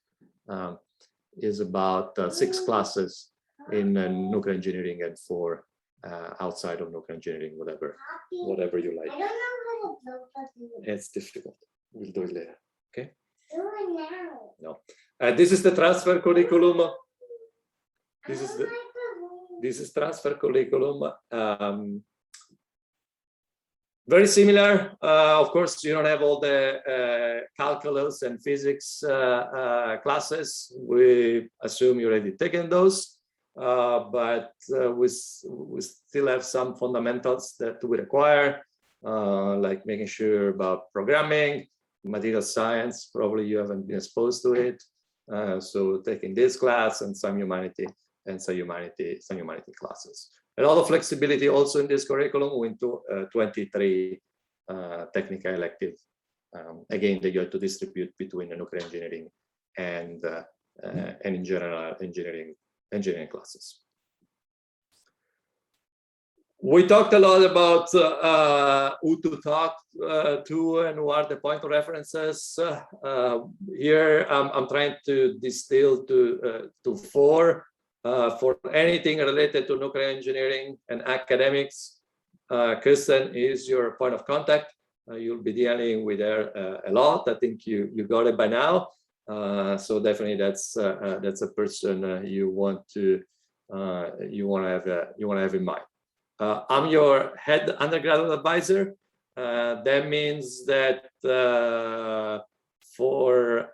is about 6 classes in nuclear engineering and 4 outside of nuclear engineering, whatever you like. It's difficult. We'll do it later. Okay. No. This is the transfer curriculum. This is transfer curriculum. Very similar. Of course, you don't have all the calculus and physics classes. We assume you already taken those, but we still have some fundamentals that we require, like making sure about programming, material science. Probably you haven't been exposed to it. So taking this class and some humanity classes. A lot of flexibility also in this curriculum. We went to 23 technical elective. Again, that you have to distribute between the nuclear engineering and in general engineering classes. We talked a lot about who to talk to and who are the point of references. Here, I'm trying to distill to 4. For anything related to nuclear engineering and academics, Kristen is your point of contact. You'll be dealing with her a lot. I think you got it by now. So definitely that's a person you want to have in mind. I'm your head undergraduate advisor. That means that for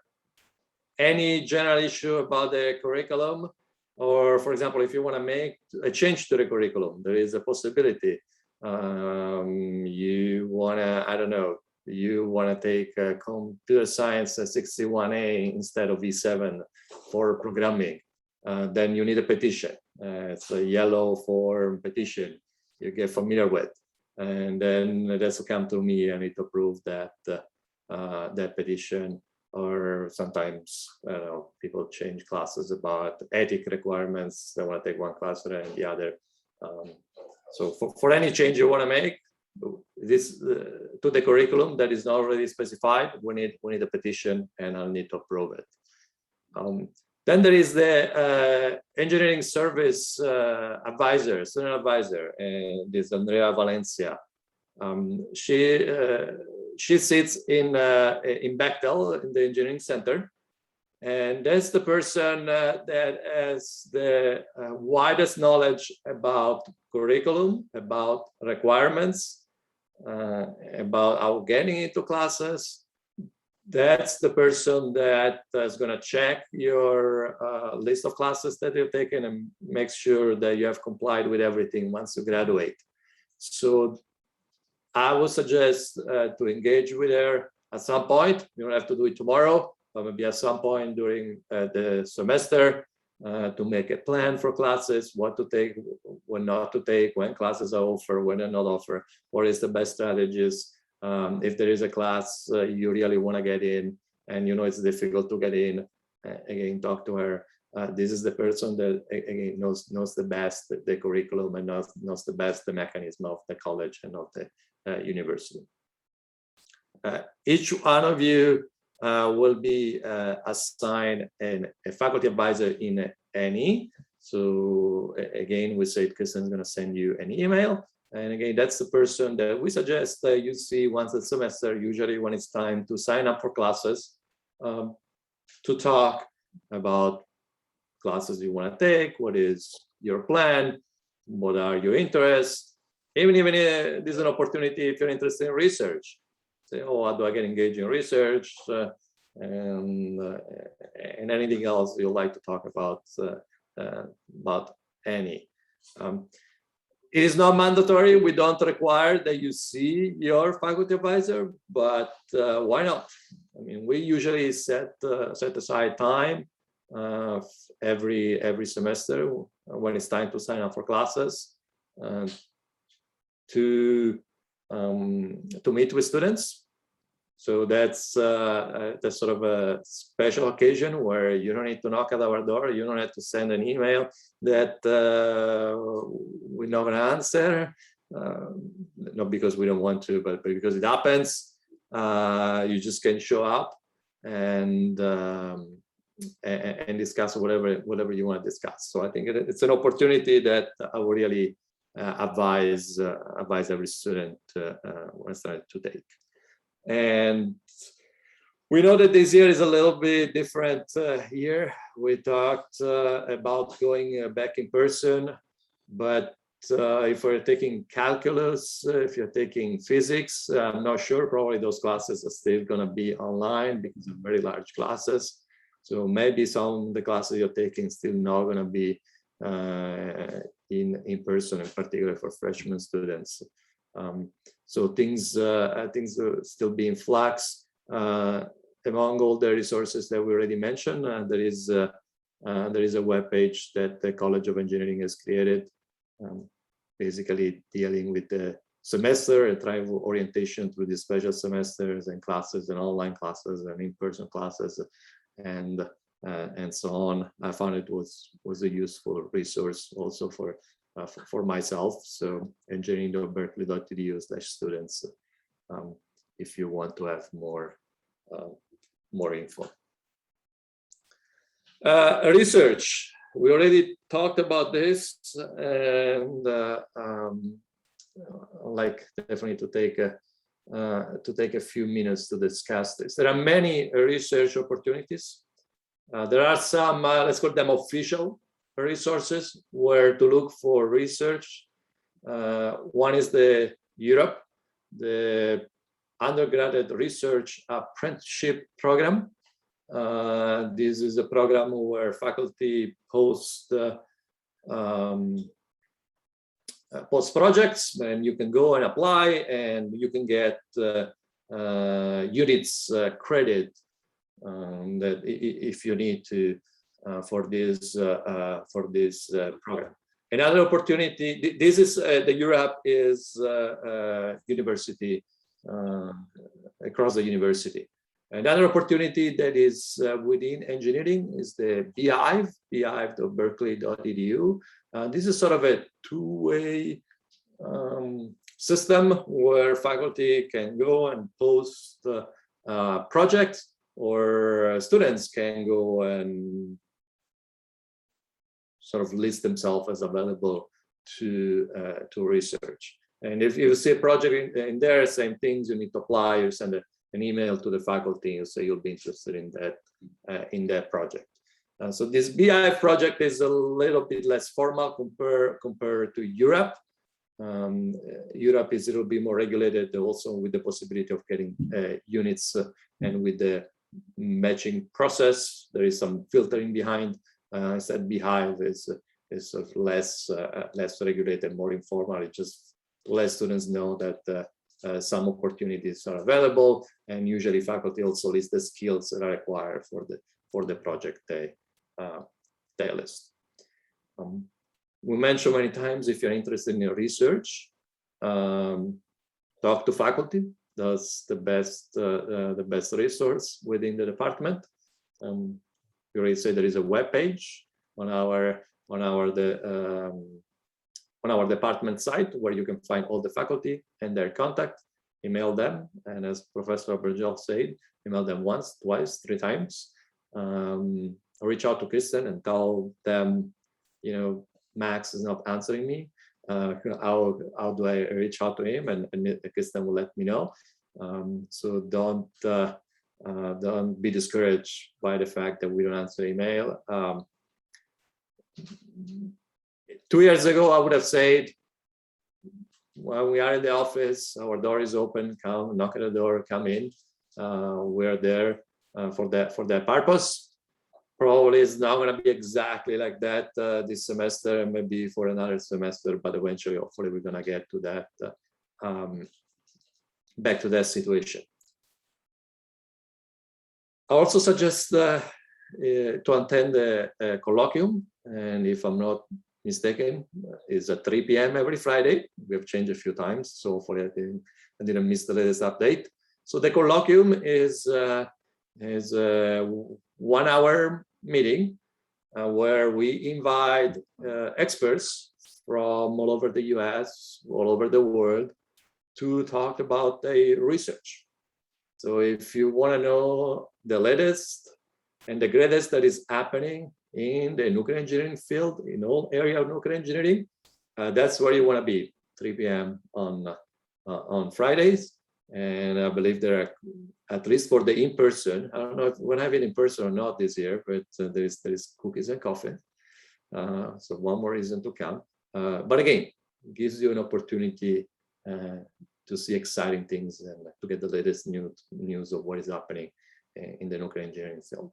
any general issue about the curriculum, or for example, if you want to make a change to the curriculum, there is a possibility. You want to, I don't know, you want to take computer science 61A instead of V7 for programming, then you need a petition. It's a yellow form petition you get familiar with. And then that's to come to me. I need to approve that that petition. Or sometimes, I don't know, people change classes about ethic requirements. They want to take one class rather than the other. So for any change you want to make, this to the curriculum that is not already specified, we need a petition, and I'll need to approve it. Then there is the engineering service advisor, student advisor, and this is Andrea Valencia. She sits in Bechtel in the engineering center, and that's the person that has the widest knowledge about curriculum, about requirements, about how getting into classes. That's the person that is going to check your list of classes that you've taken and make sure that you have complied with everything once you graduate. So I would suggest to engage with her at some point. You don't have to do it tomorrow, but maybe at some point during the semester to make a plan for classes, what to take, when not to take, when classes are offered, when they're not offered, what is the best strategies. If there is a class you really want to get in and you know it's difficult to get in, again, talk to her. This is the person that again knows the best the curriculum and knows the best the mechanism of the college and of the university. Each one of you will be assigned a faculty advisor in NE. So again, we said Kristen is going to send you an email. And again, that's the person that we suggest you see once a semester, usually when it's time to sign up for classes, to talk about classes you want to take, what is your plan, what are your interests. Even this is an opportunity if you're interested in research. Say, oh, how do I get engaged in research? And anything else you'd like to talk about any. It is not mandatory. We don't require that you see your faculty advisor, but why not? I mean, we usually set aside time every semester when it's time to sign up for classes. to meet with students. So that's sort of a special occasion where you don't need to knock at our door, you don't have to send an email that we're not going to answer, not because we don't want to, but because it happens. You just can show up and discuss whatever you want to discuss. So I think it's an opportunity that I would really advise every student to take. And we know that this year is a little bit different year. We talked about going back in person, but if we're taking calculus, if you're taking physics, I'm not sure, probably those classes are still going to be online because of very large classes. So maybe some of the classes you're taking still not going to be in person, in particular for freshman students. So things are still being flux. Among all the resources that we already mentioned, there is a web page that the College of Engineering has created, basically dealing with the semester and trying orientation through the special semesters and classes and online classes and in-person classes and so on. I found it was a useful resource also for myself. So engineering.berkeley.edu/students if you want to have more info. Research. We already talked about this, and like definitely to take a few minutes to discuss this. There are many research opportunities. There are some, let's call them official resources where to look for research. One is the Europe, the undergraduate research apprenticeship program. This is a program where faculty post projects, and you can go and apply, and you can get units credit that if you need to for this program. Another opportunity. This is the Europe is university across the university. Another opportunity that is within engineering is the beehive.berkeley.edu. This is sort of a two-way system where faculty can go and post projects, or students can go and sort of list themselves as available to research. And if you see a project in there, same things, you need to apply, you send an email to the faculty, you say you'll be interested in that project. So this Beehive project is a little bit less formal compared to Europe. Europe is a little bit more regulated, also with the possibility of getting units and with the matching process. There is some filtering behind. I said Beehive is sort of less regulated, more informal. It just lets students know that some opportunities are available, and usually faculty also list the skills that are required for the project they list. We mentioned many times, if you're interested in your research, talk to faculty. That's the best resource within the department. We already said there is a web page on our department site where you can find all the faculty and their contact. Email them, and as Professor Bergel said, email them once, twice, 3 times. Reach out to Kristen and tell them, Max is not answering me. How do I reach out to him? And Kristen will let me know. So don't be discouraged by the fact that we don't answer email. 2 years ago, I would have said, when we are in the office, our door is open, come knock at the door, come in. We're there for that purpose. Probably it's not going to be exactly like that this semester, maybe for another semester, but eventually, hopefully, we're going to get to that, back to that situation. I also suggest to attend the colloquium, and if I'm not mistaken, is at 3 p.m. every Friday. We have changed a few times, so hopefully I didn't miss the latest update. So the colloquium is a 1 hour meeting where we invite experts from all over the US, all over the world, to talk about the research. So if you want to know the latest and the greatest that is happening in the nuclear engineering field, in all area of nuclear engineering, that's where you want to be, 3 p.m. on Fridays. And I believe there are, at least for the in-person, I don't know if we're having in-person or not this year, but there is cookies and coffee. So one more reason to come. But again, it gives you an opportunity to see exciting things and to get the latest news of what is happening in the nuclear engineering field.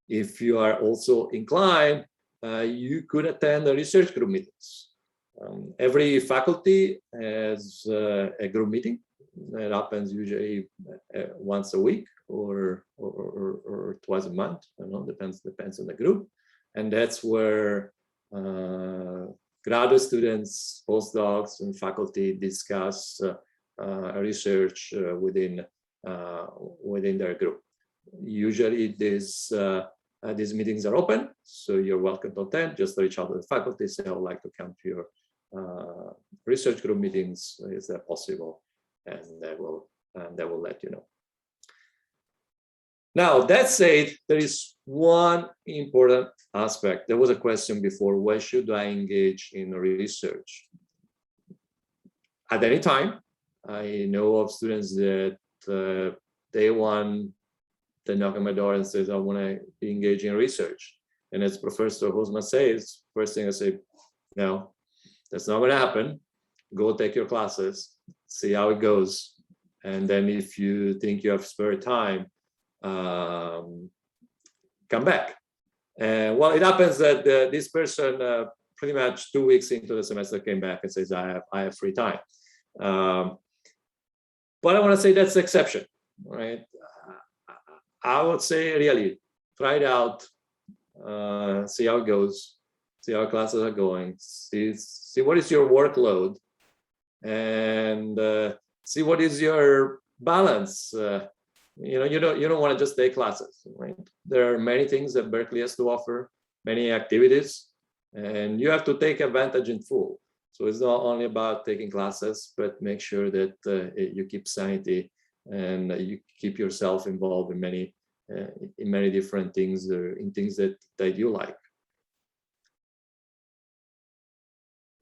If you are also inclined, you could attend the research group meetings. Every faculty has a group meeting. It happens usually once a week or twice a month. I don't know, depends on the group. And that's where graduate students, postdocs, and faculty discuss research within their group. Usually these meetings are open, so you're welcome to attend. Just reach out to the faculty, say, I would like to come to your research group meetings. Is that possible? And they will let you know. Now, that said, there is one important aspect. There was a question before, where should I engage in research? At any time. I know of students that day one, they knock on my door and says, I want to be engaged in research. And as Professor Hosma says, first thing I say, no, that's not going to happen. Go take your classes, see how it goes. And then if you think you have spare time, come back. And well, it happens that this person pretty much 2 weeks into the semester came back and says, I have free time. But I want to say that's the exception, right? I would say really try it out, see how it goes, see how classes are going, see what is your workload, and see what is your balance. You don't want to just take classes, right? There are many things that Berkeley has to offer, many activities, and you have to take advantage in full. So it's not only about taking classes, but make sure that you keep sanity and you keep yourself involved in many different things, or in things that you like.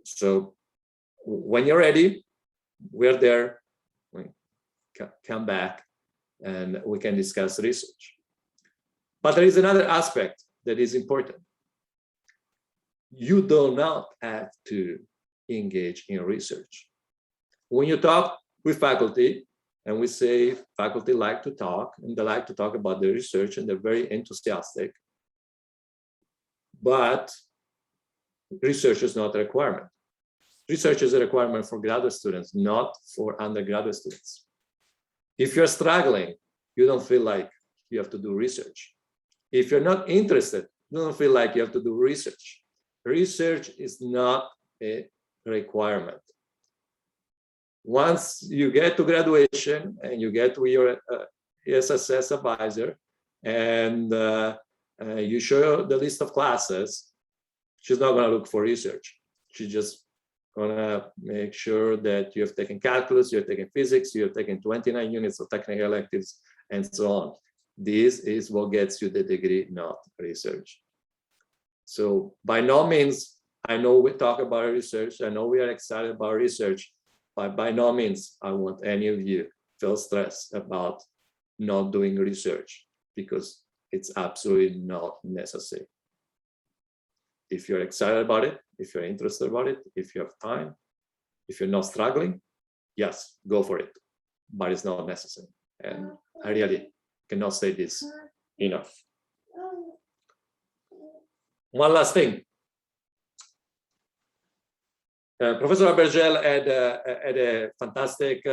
So when you're ready, we're there. Come back and we can discuss research. But there is another aspect that is important. You do not have to engage in research. When you talk with faculty, and we say faculty like to talk, and they like to talk about the research, and they're very enthusiastic, but research is not a requirement. Research is a requirement for graduate students, not for undergraduate students. If you're struggling, you don't feel like you have to do research. If you're not interested, you don't feel like you have to do research. Research is not a requirement. Once you get to graduation and you get with your SSS advisor and you show the list of classes, she's not going to look for research. She's just going to make sure that you have taken calculus, you have taken physics, you have taken 29 units of technical electives, and so on. This is what gets you the degree, not research. So by no means, I know we talk about research, I know we are excited about research, but by no means I want any of you feel stressed about not doing research, because it's absolutely not necessary. If you're excited about it, if you're interested about it, if you have time, if you're not struggling, yes, go for it, but it's not necessary. And I really cannot say this enough. One last thing. Professor Abergel had a fantastic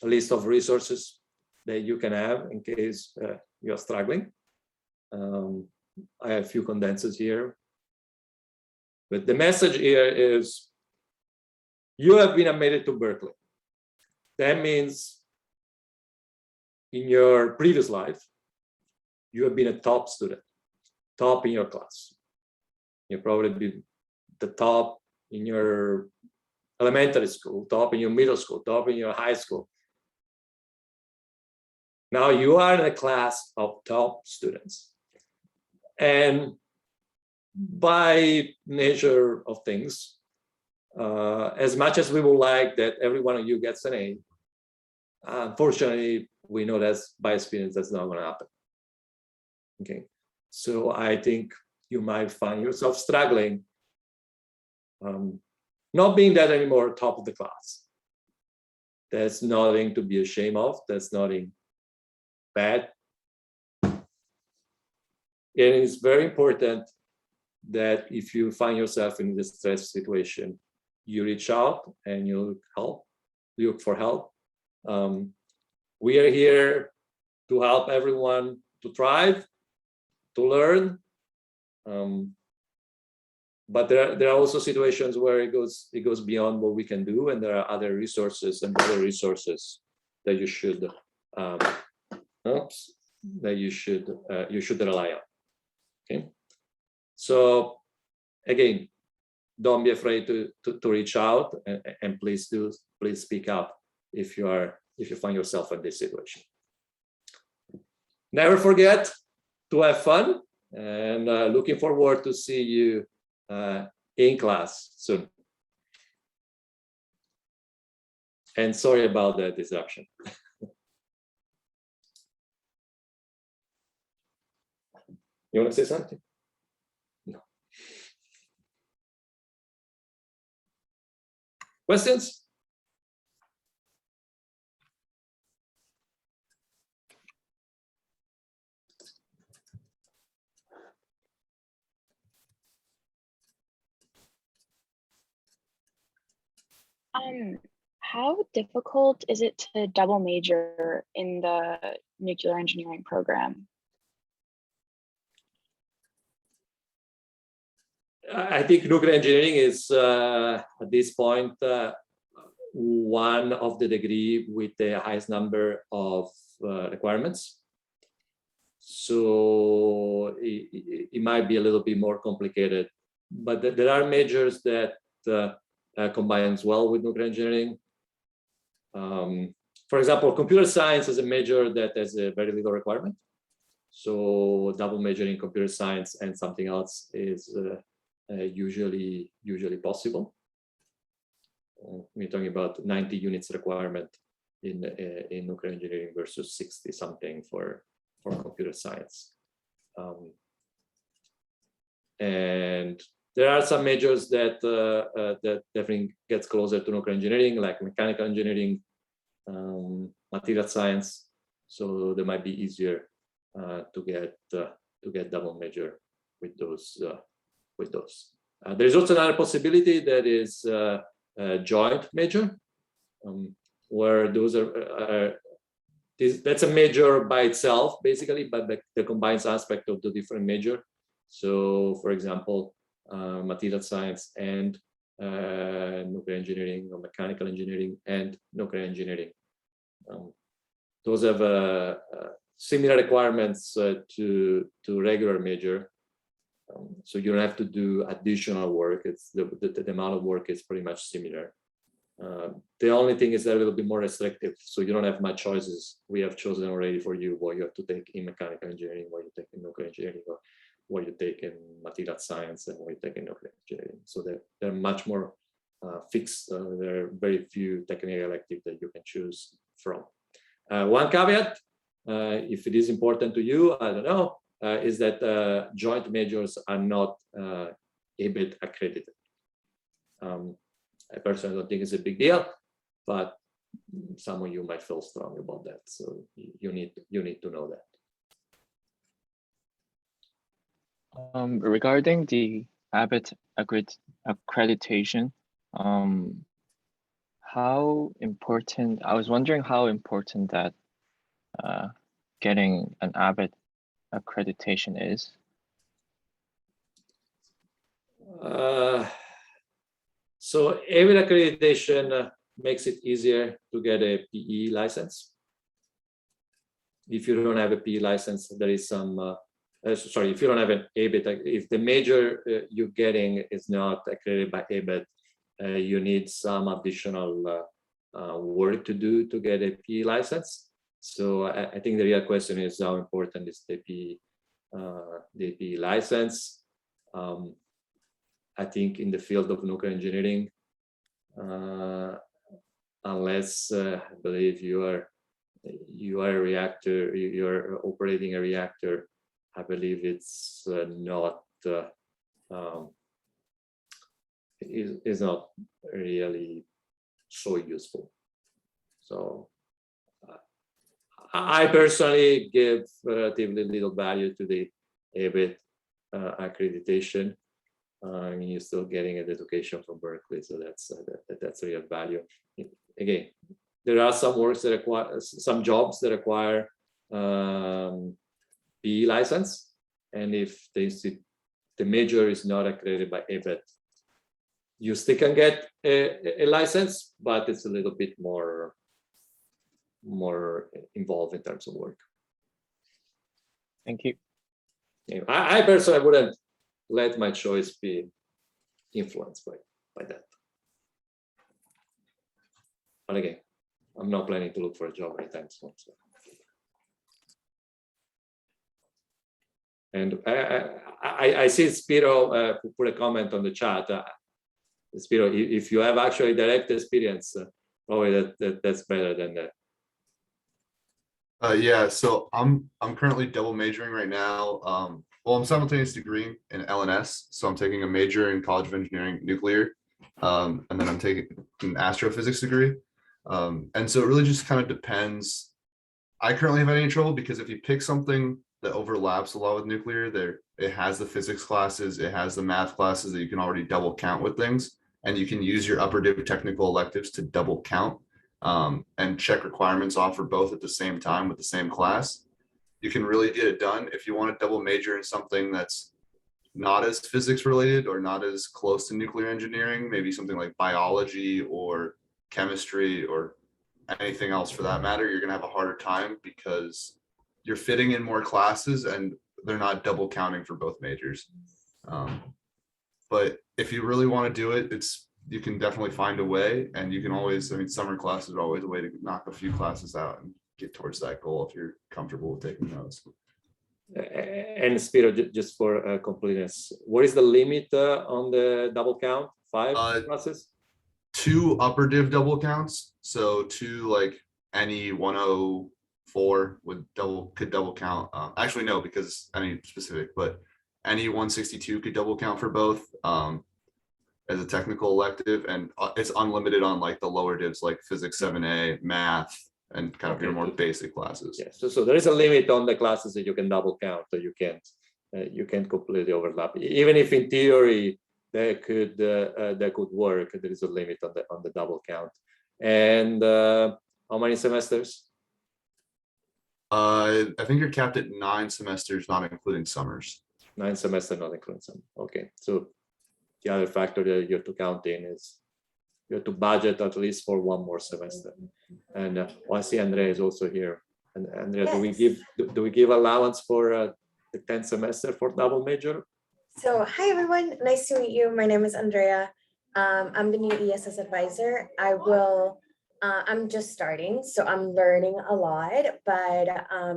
list of resources that you can have in case you're struggling. I have a few condenses here. But the message here is you have been admitted to Berkeley. That means in your previous life, you have been a top student, top in your class. You've probably been the top in your elementary school, top in your middle school, top in your high school. Now you are in a class of top students. And by nature of things, as much as we would like that every one of you gets an A, unfortunately, we know that's by experience, that's not going to happen. Okay, so I think you might find yourself struggling, not being that anymore top of the class. That's nothing to be ashamed of. That's nothing bad. It is very important that if you find yourself in this stress situation, you reach out and you look for help. We are here to help everyone to thrive, to learn. But there are also situations where it goes beyond what we can do, and there are other resources and better resources that you should you should rely on. Okay, so again, don't be afraid to reach out, and please speak up if you find yourself in this situation. Never forget to have fun, and looking forward to see you in class soon. And sorry about that disruption. You want to say something? No. Questions? How difficult is it to double major in the nuclear engineering program? I think nuclear engineering is at this point one of the degree with the highest number of requirements. So it might be a little bit more complicated, but there are majors that combines well with nuclear engineering. For example, computer science is a major that has a very little requirement. So double majoring computer science and something else is usually possible. We're talking about 90 units requirement in nuclear engineering versus 60 something for computer science. And there are some majors that that definitely gets closer to nuclear engineering, like mechanical engineering, material science. So they might be easier to get double major with those. There's also another possibility that is a joint major, where those that's a major by itself basically, but the combines aspect of the different major. So, for example, material science and nuclear engineering, or mechanical engineering and nuclear engineering. Those have similar requirements to regular major. So you don't have to do additional work. It's the amount of work is pretty much similar. The only thing is a little bit more restrictive. So you don't have much choices. We have chosen already for you what you have to take in mechanical engineering, what you take in nuclear engineering, or what you take in material science, and what you take in nuclear engineering. So they're much more fixed. There are very few technical electives that you can choose from. One caveat, if it is important to you, I don't know, is that joint majors are not ABET accredited. I personally don't think it's a big deal, but some of you might feel strong about that. So you need to know that. Regarding the ABET accreditation, how important, I was wondering how important that getting an ABET accreditation is. So ABET accreditation makes it easier to get a PE license. If you don't have a PE license, there is some, sorry, if you don't have an ABET, if the major you're getting is not accredited by ABET, you need some additional work to do to get a PE license. So I think the real question is how important is the PE license. I think in the field of nuclear engineering, unless I believe you are a reactor, you're operating a reactor, I believe it's not is not really so useful. So I personally give relatively little value to the ABET accreditation. I mean, you're still getting an education from Berkeley, so that's real value. Again, there are some works that require, some jobs that require PE license, and if the major is not accredited by ABET, you still can get a license, but it's a little bit more involved in terms of work. Thank you. Yeah, I personally wouldn't let my choice be influenced by that. But again, I'm not planning to look for a job anytime soon. So. And I see Spiro put a comment on the chat. Spiro, if you have actually direct experience, probably that's better than that. Yeah, so I'm currently double majoring right now. Well, I'm simultaneous degree in LNS, so I'm taking a major in College of Engineering Nuclear, and then I'm taking an astrophysics degree. And so it really just kind of depends. I currently haven't had any trouble because if you pick something that overlaps a lot with nuclear, it has the physics classes, it has the math classes that you can already double count with things, and you can use your upper div technical electives to double count and check requirements off for both at the same time with the same class. You can really get it done. If you want to double major in something that's not as physics related or not as close to nuclear engineering, maybe something like biology or chemistry or anything else for that matter, you're going to have a harder time because you're fitting in more classes and they're not double counting for both majors. But if you really want to do it, you can definitely find a way, and you can always, I mean, summer classes are always a way to knock a few classes out and get towards that goal if you're comfortable with taking notes. And Spiro, just for completeness, what is the limit on the double count? 5 classes? 2 upper div double counts. So 2 like any 104 could double count. Actually, no, because any specific, but any 162 could double count for both as a technical elective, and it's unlimited on like the lower divs like physics 7A, math, and kind of your more basic classes. Yeah, so there is a limit on the classes that you can double count, so you can't completely overlap. Even if in theory that could work, there is a limit on the double count. And how many semesters? I think you're capped at 9 semesters, not including summers. 9 semesters, not including summer. Okay, so the other factor that you have to count in is you have to budget at least for 1 more semester. And I see Andrea is also here. And Andrea, yes. do we give allowance for the 10th semester for double major? So hi everyone, nice to meet you. My name is Andrea. I'm the new ESS advisor. I'm just starting, so I'm learning a lot, but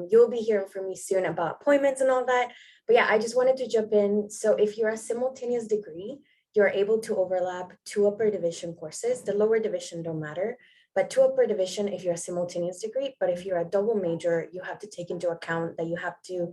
you'll be hearing from me soon about appointments and all that. But yeah, I just wanted to jump in. So if you're a simultaneous degree, you're able to overlap 2 upper division courses. The lower division don't matter, but 2 upper division if you're a simultaneous degree. But if you're a double major, you have to take into account that you have to,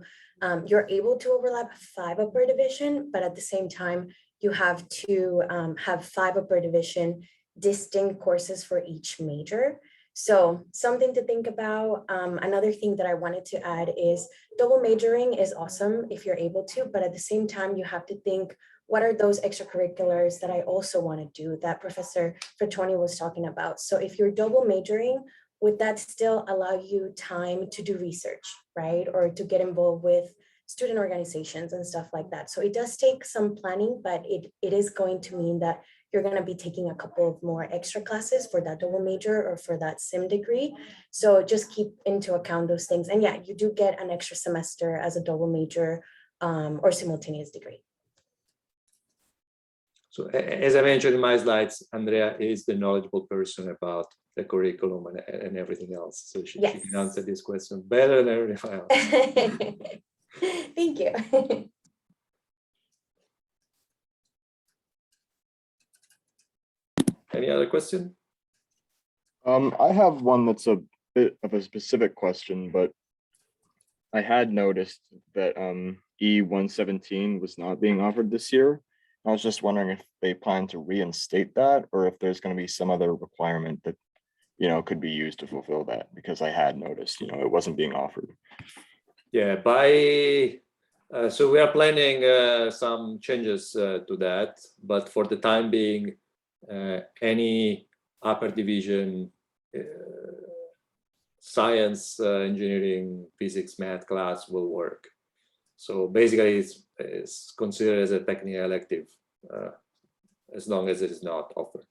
you're able to overlap 5 upper division, but at the same time, you have to have 5 upper division distinct courses for each major. So something to think about. Another thing that I wanted to add is double majoring is awesome if you're able to, but at the same time, you have to think, what are those extracurriculars that I also want to do that Professor Fertoni was talking about? So if you're double majoring, would that still allow you time to do research, right? Or to get involved with student organizations and stuff like that. So it does take some planning, but it is going to mean that you're going to be taking a couple of more extra classes for that double major or for that sim degree. So just keep into account those things. And yeah, you do get an extra semester as a double major or simultaneous degree. So as I mentioned in my slides, Andrea is the knowledgeable person about the curriculum and everything else. So she can answer this question better than everyone else. Thank you. Any other question? I have one that's a bit of a specific question, but I had noticed that E117 was not being offered this year. I was just wondering if they plan to reinstate that, or if there's going to be some other requirement that, you know, could be used to fulfill that, because I had noticed, you know, it wasn't being offered. Yeah, so we are planning some changes to that, but for the time being, any upper division science, engineering, physics, math class will work. So basically it's considered as a technical elective as long as it is not offered.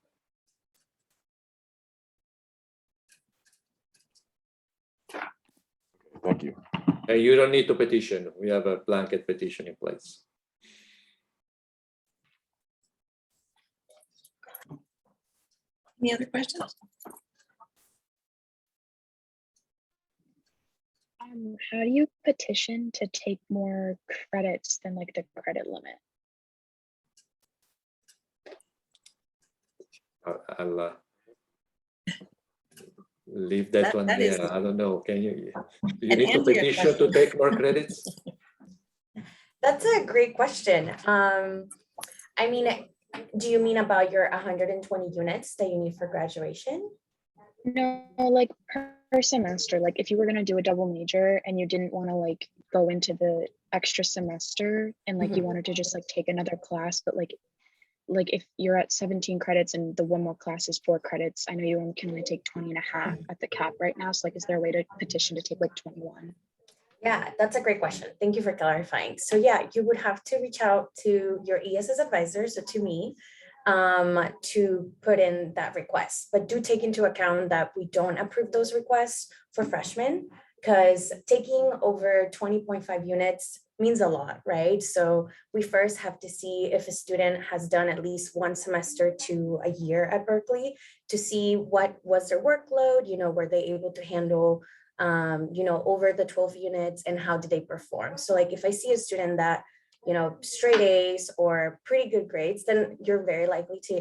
Thank you. And you don't need to petition. We have a blanket petition in place. Any other questions? How do you petition to take more credits than like the credit limit? I'll leave that one there. I don't know. Can you? Do you need to petition to take more credits? That's a great question. I mean, do you mean about your 120 units that you need for graduation? No, like per semester. Like if you were going to do a double major and you didn't want to like go into the extra semester and like you wanted to just like take another class, but like if you're at 17 credits and the one more class is 4 credits, I know you can only take 20 and a half at the cap right now. So like, is there a way to petition to take like 21? Yeah, that's a great question. Thank you for clarifying. So yeah, you would have to reach out to your ESS advisor, so to me, to put in that request. But do take into account that we don't approve those requests for freshmen, because taking over 20.5 units means a lot, right? So we first have to see if a student has done at least one semester to a year at Berkeley to see what was their workload, you know, were they able to handle you know, over the 12 units, and how did they perform? So like if I see a student that, you know, straight A's or pretty good grades, then you're very likely to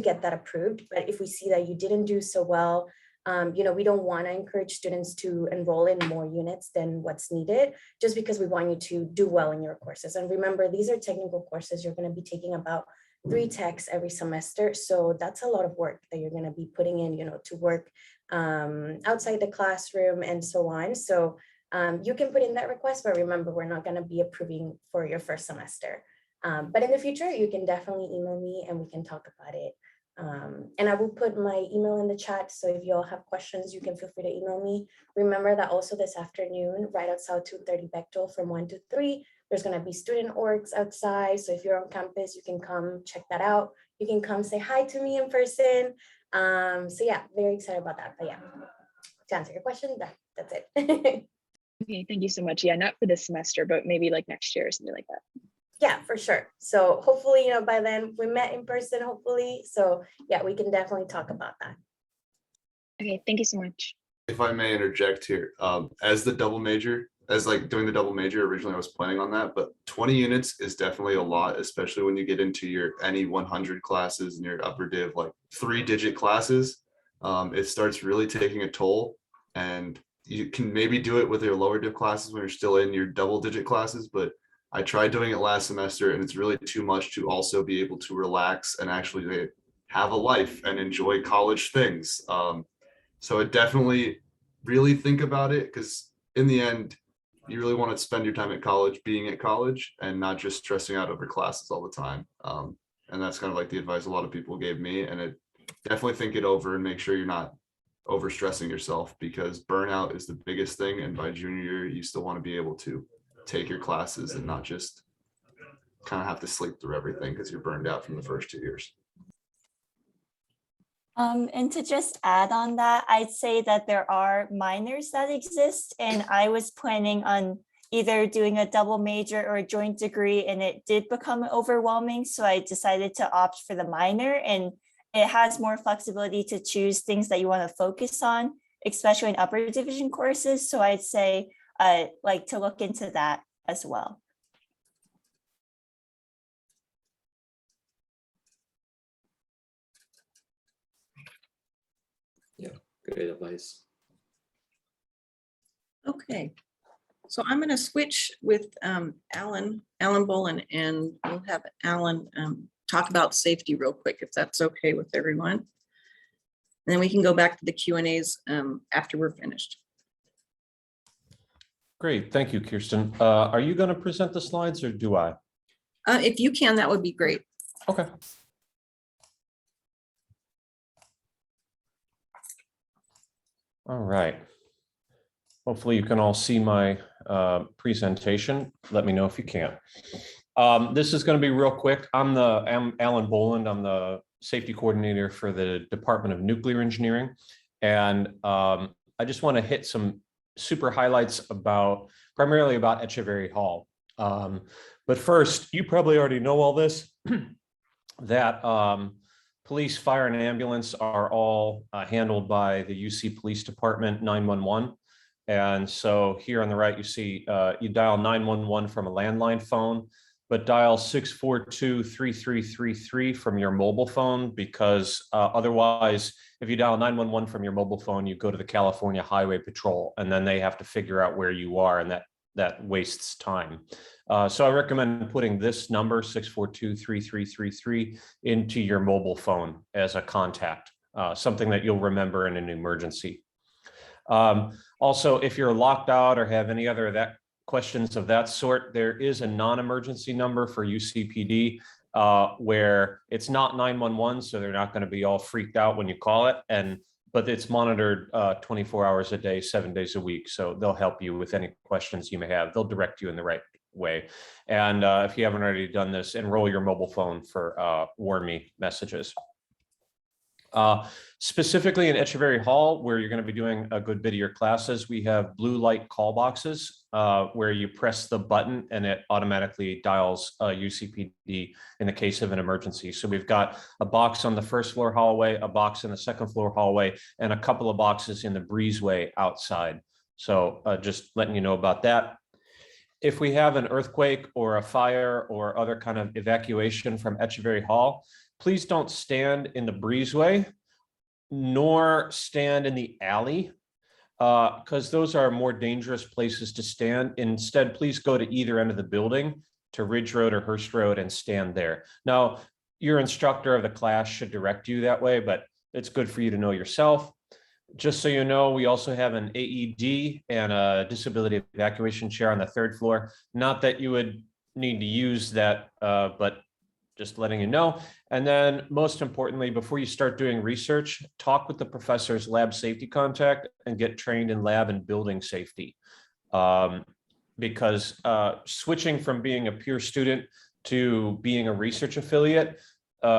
get that approved. But if we see that you didn't do so well, you know, we don't want to encourage students to enroll in more units than what's needed, just because we want you to do well in your courses. And remember, these are technical courses. You're going to be taking about 3 techs every semester. So that's a lot of work that you're going to be putting in, you know, to work outside the classroom and so on. So you can put in that request, but remember, we're not going to be approving for your first semester. But in the future, you can definitely email me and we can talk about it. And I will put my email in the chat. So if you all have questions, you can feel free to email me. Remember that also this afternoon, right outside 230 Bechtel from 1 to 3, there's going to be student orgs outside. So if you're on campus, you can come check that out. You can come say hi to me in person. So yeah, very excited about that. But yeah, to answer your question, that's it. Okay, thank you so much. Yeah, not for this semester, but maybe like next year or something like that. Yeah, for sure. So hopefully, you know, by then we met in person, hopefully. So yeah, we can definitely talk about that. Okay, thank you so much. If I may interject here, as the double major, as like doing the double major, originally I was planning on that, but 20 units is definitely a lot, especially when you get into your any 100 classes and your upper div, like 3-digit classes. It starts really taking a toll, and you can maybe do it with your lower div classes when you're still in your double-digit classes, but I tried doing it last semester and it's really too much to also be able to relax and actually have a life and enjoy college things. So I definitely really think about it, because in the end, you really want to spend your time at college being at college and not just stressing out over classes all the time. And that's kind of like the advice a lot of people gave me, and it definitely think it over and make sure you're not overstressing yourself, because burnout is the biggest thing. And by junior year, you still want to be able to take your classes and not just kind of have to sleep through everything because you're burned out from the first 2 years. And to just add on that, I'd say that there are minors that exist, and I was planning on either doing a double major or a joint degree, and it did become overwhelming. So I decided to opt for the minor, and it has more flexibility to choose things that you want to focus on, especially in upper division courses. So I'd say like to look into that as well. Yeah, great advice. Okay, so I'm going to switch with Alan Bolin, and we'll have Alan talk about safety real quick, if that's okay with everyone. And then we can go back to the Q&As after we're finished. Great, thank you, Kirsten. Are you going to present the slides or do I? If you can, that would be great. Okay. All right. Hopefully you can all see my presentation. Let me know if you can. This is going to be real quick. I'm Alan Boland. I'm the safety coordinator for the Department of Nuclear Engineering. And I just want to hit some super highlights primarily about Echeverry Hall. But first, you probably already know all this, that police, fire, and ambulance are all handled by the UC Police Department 911. And so here on the right, you see you dial 911 from a landline phone, but dial 642-3333 from your mobile phone, because otherwise, if you dial 911 from your mobile phone, you go to the California Highway Patrol, and then they have to figure out where you are, and that wastes time. So I recommend putting this number, 642-3333, into your mobile phone as a contact, something that you'll remember in an emergency. Also, if you're locked out or have any other questions of that sort, there is a non-emergency number for UCPD where it's not 911, so they're not going to be all freaked out when you call it, but it's monitored 24 hours a day, 7 days a week. So they'll help you with any questions you may have. They'll direct you in the right way. And if you haven't already done this, enroll your mobile phone for warn me messages. Specifically in Echeverry Hall, where you're going to be doing a good bit of your classes, we have blue light call boxes where you press the button and it automatically dials UCPD in the case of an emergency. So we've got a box on the first floor hallway, a box in the second floor hallway, and a couple of boxes in the breezeway outside. So just letting you know about that. If we have an earthquake or a fire or other kind of evacuation from Echeverry Hall, please don't stand in the breezeway, nor stand in the alley, because those are more dangerous places to stand. Instead, please go to either end of the building, to Ridge Road or Hurst Road, and stand there. Now, your instructor of the class should direct you that way, but it's good for you to know yourself. Just so you know, we also have an AED and a disability evacuation chair on the third floor. Not that you would need to use that, but just letting you know. And then most importantly, before you start doing research, talk with the professor's lab safety contact and get trained in lab and building safety. Because switching from being a pure student to being a research affiliate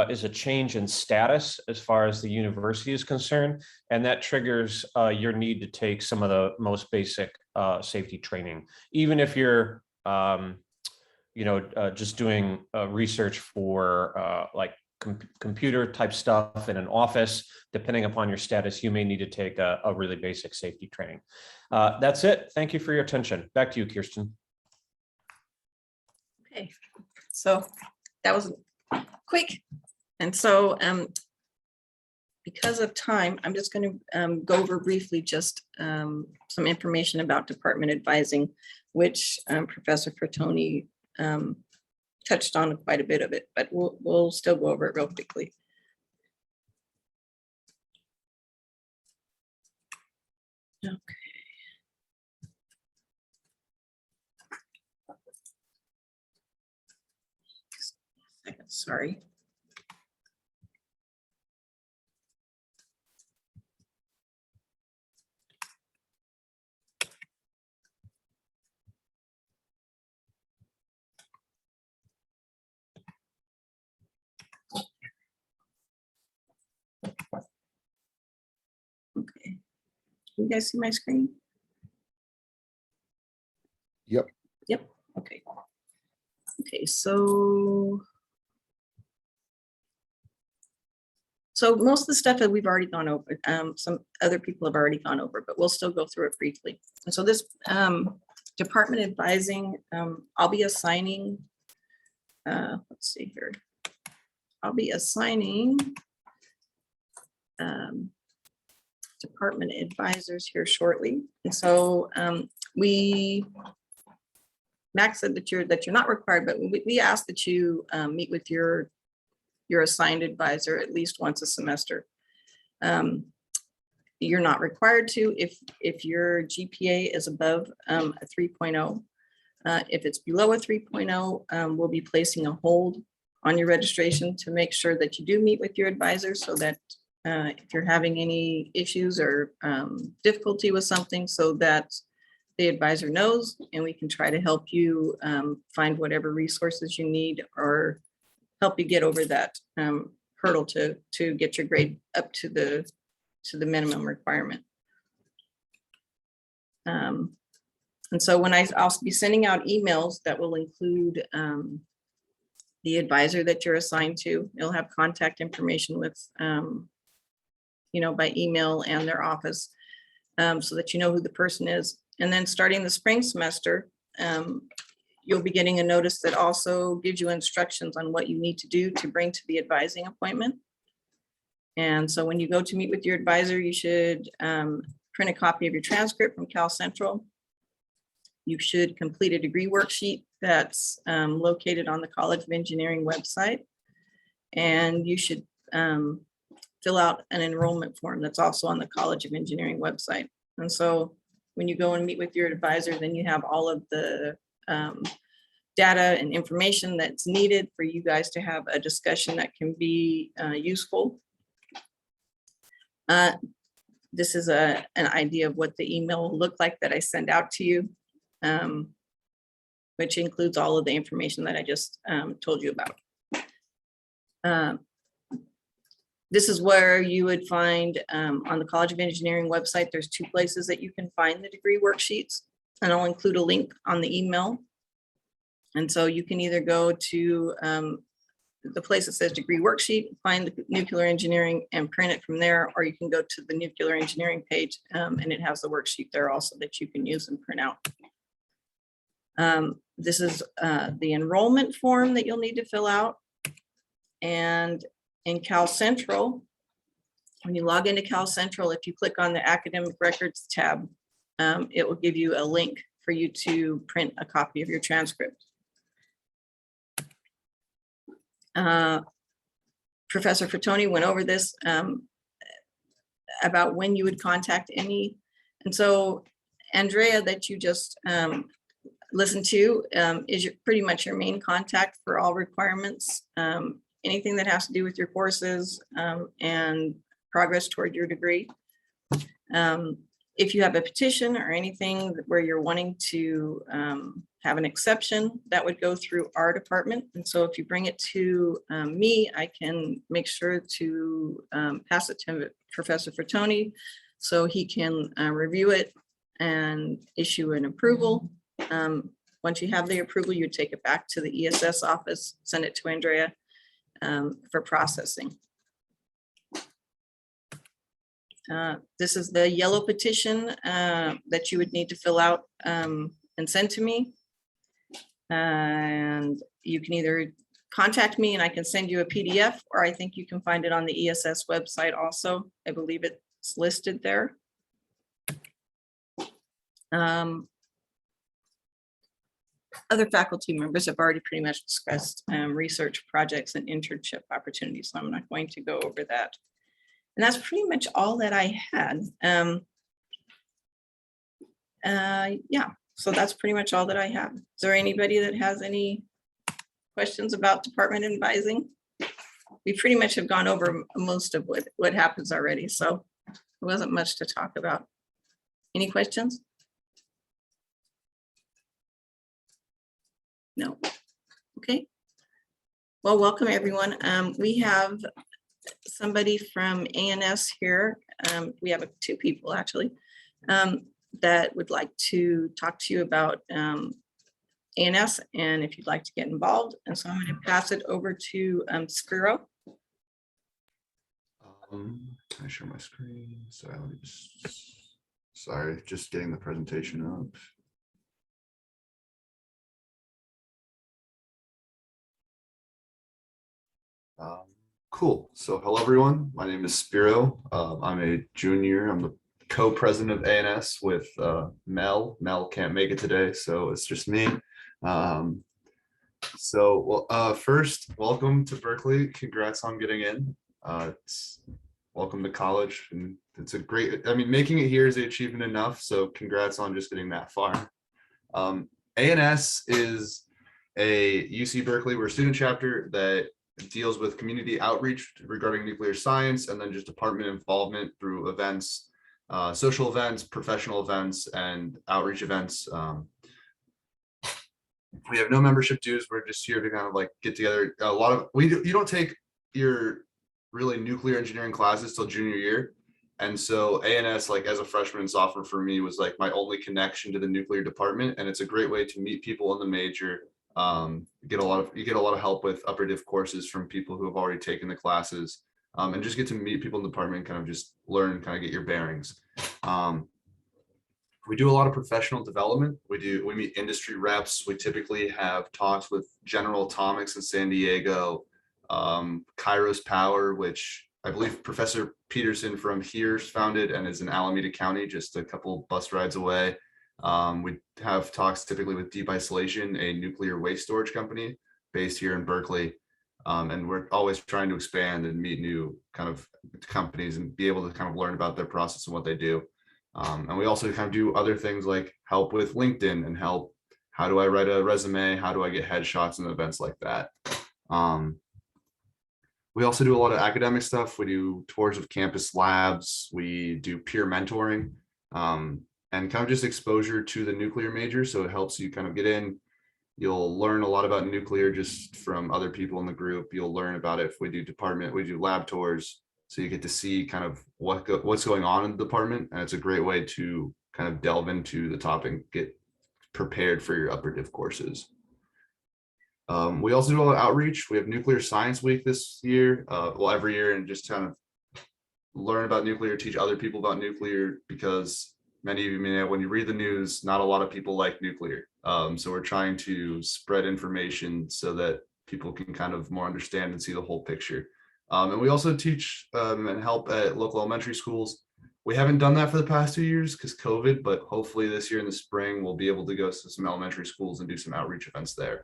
is a change in status as far as the university is concerned. And that triggers your need to take some of the most basic safety training, even if you're just doing research for like computer type stuff in an office. Depending upon your status, you may need to take a really basic safety training. That's it. Thank you for your attention. Back to you, Kirsten. Okay, so that was quick. And so because of time, I'm just going to go over briefly just some information about department advising, which Professor Fertoni touched on quite a bit of it, but we'll still go over it real quickly. Okay. Sorry. guys see my screen? Yep. Yep, okay. Okay, so most of the stuff that we've already gone over, some other people have already gone over, but we'll still go through it briefly. And so this department advising, I'll be assigning, let's see here. I'll be assigning department advisors here shortly. And so Max said that you're not required, but we ask that you meet with your assigned advisor at least once a semester. You're not required to if your GPA is above a 3.0. If it's below a 3.0, we'll be placing a hold on your registration to make sure that you do meet with your advisor, so that if you're having any issues or difficulty with something, so that the advisor knows, and we can try to help you find whatever resources you need or help you get over that hurdle to get your grade up to the minimum requirement. And so when I'll be sending out emails that will include the advisor that you're assigned to. You'll have contact information with, by email and their office, so that you know who the person is. And then starting the spring semester, you'll be getting a notice that also gives you instructions on what you need to do to bring to the advising appointment. And so when you go to meet with your advisor, you should print a copy of your transcript from Cal Central. You should complete a degree worksheet that's located on the College of Engineering website. And you should fill out an enrollment form that's also on the College of Engineering website. And so when you go and meet with your advisor, then you have all of the data and information that's needed for you guys to have a discussion that can be useful. This is an idea of what the email will look like that I send out to you, which includes all of the information that I just told you about. This is where you would find on the College of Engineering website, there's 2 places that you can find the degree worksheets, and I'll include a link on the email. And so you can either go to the place that says degree worksheet, find the nuclear engineering and print it from there, or you can go to the nuclear engineering page and it has the worksheet there also that you can use and print out. This is the enrollment form that you'll need to fill out. And in Cal Central, when you log into Cal Central, if you click on the academic records tab, it will give you a link for you to print a copy of your transcript. Professor Fertoni went over this about when you would contact any. And so Andrea, that you just listened to, is pretty much your main contact for all requirements. Anything that has to do with your courses and progress toward your degree. If you have a petition or anything where you're wanting to have an exception, that would go through our department. And so if you bring it to me, I can make sure to pass it to Professor Fertoni so he can review it and issue an approval. Once you have the approval, you take it back to the ESS office, send it to Andrea for processing. This is the yellow petition that you would need to fill out and send to me. And you can either contact me and I can send you a PDF, or I think you can find it on the ESS website also. I believe it's listed there. Other faculty members have already pretty much discussed research projects and internship opportunities, so I'm not going to go over that. And that's pretty much all that I had. Yeah, so that's pretty much all that I have. Is there anybody that has any questions about department advising? We pretty much have gone over most of what happens already, so there wasn't much to talk about. Any questions? No. Okay. Well, welcome everyone. We have somebody from ANS here. We have 2 people actually. that would like to talk to you about ANS and if you'd like to get involved. And so I'm going to pass it over to Spiro. Can I share my screen? Sorry, let me sorry, just getting the presentation up. Cool. So hello, everyone. My name is Spiro. I'm a junior. I'm the co-president of ANS with Mel. Mel can't make it today, so it's just me. First, welcome to Berkeley. Congrats on getting in. Welcome to college, and it's a great, I mean, making it here is the achievement enough, so congrats on just getting that far. ANS is a UC Berkeley, we're a student chapter that deals with community outreach regarding nuclear science, and then just department involvement through events, social events, professional events, and outreach events. We have no membership dues. We're just here to kind of like get together. A lot of you don't take your really nuclear engineering classes till junior year, and so ANS, like as a freshman and sophomore for me, was like my only connection to the nuclear department, and it's a great way to meet people in the major. You get a lot of help with upper diff courses from people who have already taken the classes, and just get to meet people in the department, kind of just learn, kind of get your bearings. We do a lot of professional development. We meet industry reps. We typically have talks with General Atomics in San Diego, Kairos Power, which I believe Professor Peterson from here founded and is in Alameda County, just a couple bus rides away. We have talks typically with Deep Isolation, a nuclear waste storage company based here in Berkeley. And we're always trying to expand and meet new kind of companies and be able to kind of learn about their process and what they do. And we also kind of do other things like help with LinkedIn and help, how do I write a resume? How do I get headshots and events like that? We also do a lot of academic stuff. We do tours of campus labs. We do peer mentoring, and kind of just exposure to the nuclear major. So it helps you kind of get in. You'll learn a lot about nuclear just from other people in the group. You'll learn about it. If we do lab tours. So you get to see kind of what's going on in the department. And it's a great way to kind of delve into the topic, get prepared for your upper diff courses. We also do a lot of outreach. We have Nuclear Science Week this year, every year, and just kind of learn about nuclear, teach other people about nuclear, because many of you may know, when you read the news, not a lot of people like nuclear. So we're trying to spread information so that people can kind of more understand and see the whole picture. And we also teach and help at local elementary schools. We haven't done that for the past 2 years because COVID, but hopefully this year in the spring, we'll be able to go to some elementary schools and do some outreach events there.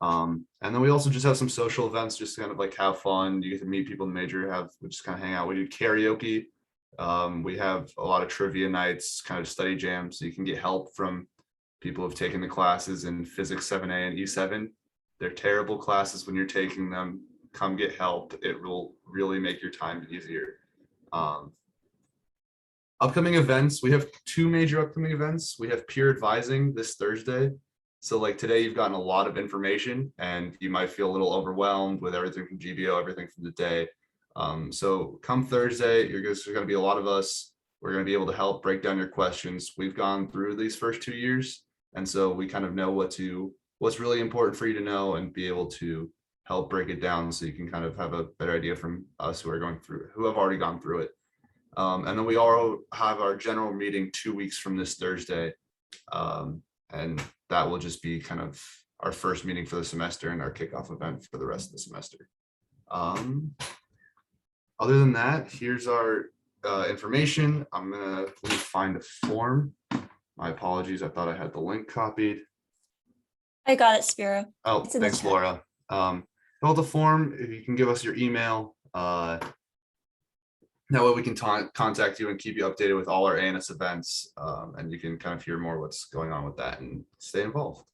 And then we also just have some social events, just kind of like have fun. You get to meet people in the major, we just kind of hang out. We do karaoke. We have a lot of trivia nights, kind of study jams, so you can get help from people who've taken the classes in Physics 7A and E7. They're terrible classes when you're taking them. Come get help. It will really make your time easier. Upcoming events, we have 2 major upcoming events. We have peer advising this Thursday. So like today, you've gotten a lot of information and you might feel a little overwhelmed with everything from GBO, everything from the day. So come Thursday, there's going to be a lot of us. We're going to be able to help break down your questions. We've gone through these first 2 years. And so we kind of know what's really important for you to know and be able to help break it down so you can kind of have a better idea from us who have already gone through it. And then we all have our general meeting 2 weeks from this Thursday. And that will just be kind of our first meeting for the semester and our kickoff event for the rest of the semester. Other than that, here's our information. Let me find a form. My apologies, I thought I had the link copied. I got it, Spiro. Oh, thanks, Laura. Fill out the form. If you can give us your email, that way we can contact you and keep you updated with all our ANS events, and you can kind of hear more what's going on with that and stay involved.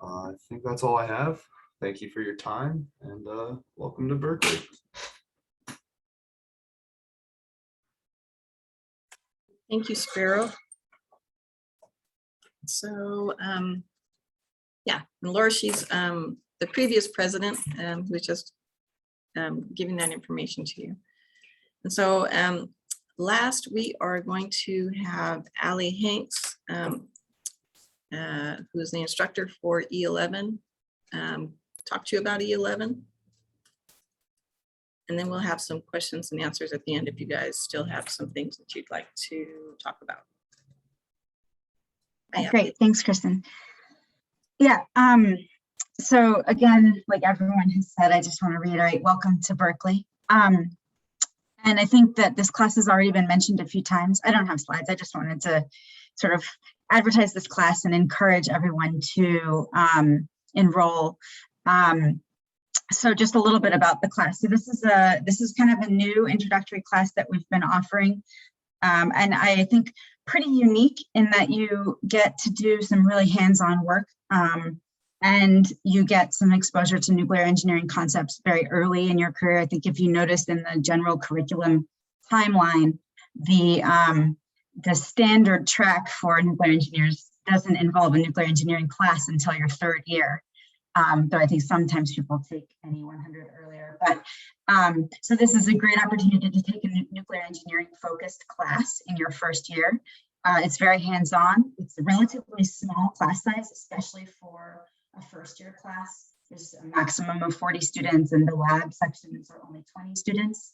I think that's all I have. Thank you for your time, and welcome to Berkeley. Thank you, Spiro. So, yeah, and Laura, she's the previous president who was just giving that information to you. And so last, we are going to have Ali Hanks, who is the instructor for E11, talk to you about E11. And then we'll have some questions and answers at the end if you guys still have some things that you'd like to talk about. Great, thanks, Kristen. Yeah, so again, like everyone has said, I just want to reiterate, welcome to Berkeley. And I think that this class has already been mentioned a few times. I don't have slides. I just wanted to sort of advertise this class and encourage everyone to enroll. So just a little bit about the class. So this is kind of a new introductory class that we've been offering. And I think pretty unique in that you get to do some really hands-on work. And you get some exposure to nuclear engineering concepts very early in your career. I think if you noticed in the general curriculum timeline, the standard track for nuclear engineers doesn't involve a nuclear engineering class until your third year. Though I think sometimes people take any 100 earlier. But so this is a great opportunity to take a nuclear engineering focused class in your first year. It's very hands-on. It's a relatively small class size, especially for a first-year class. There's a maximum of 40 students, and the lab sections are only 20 students.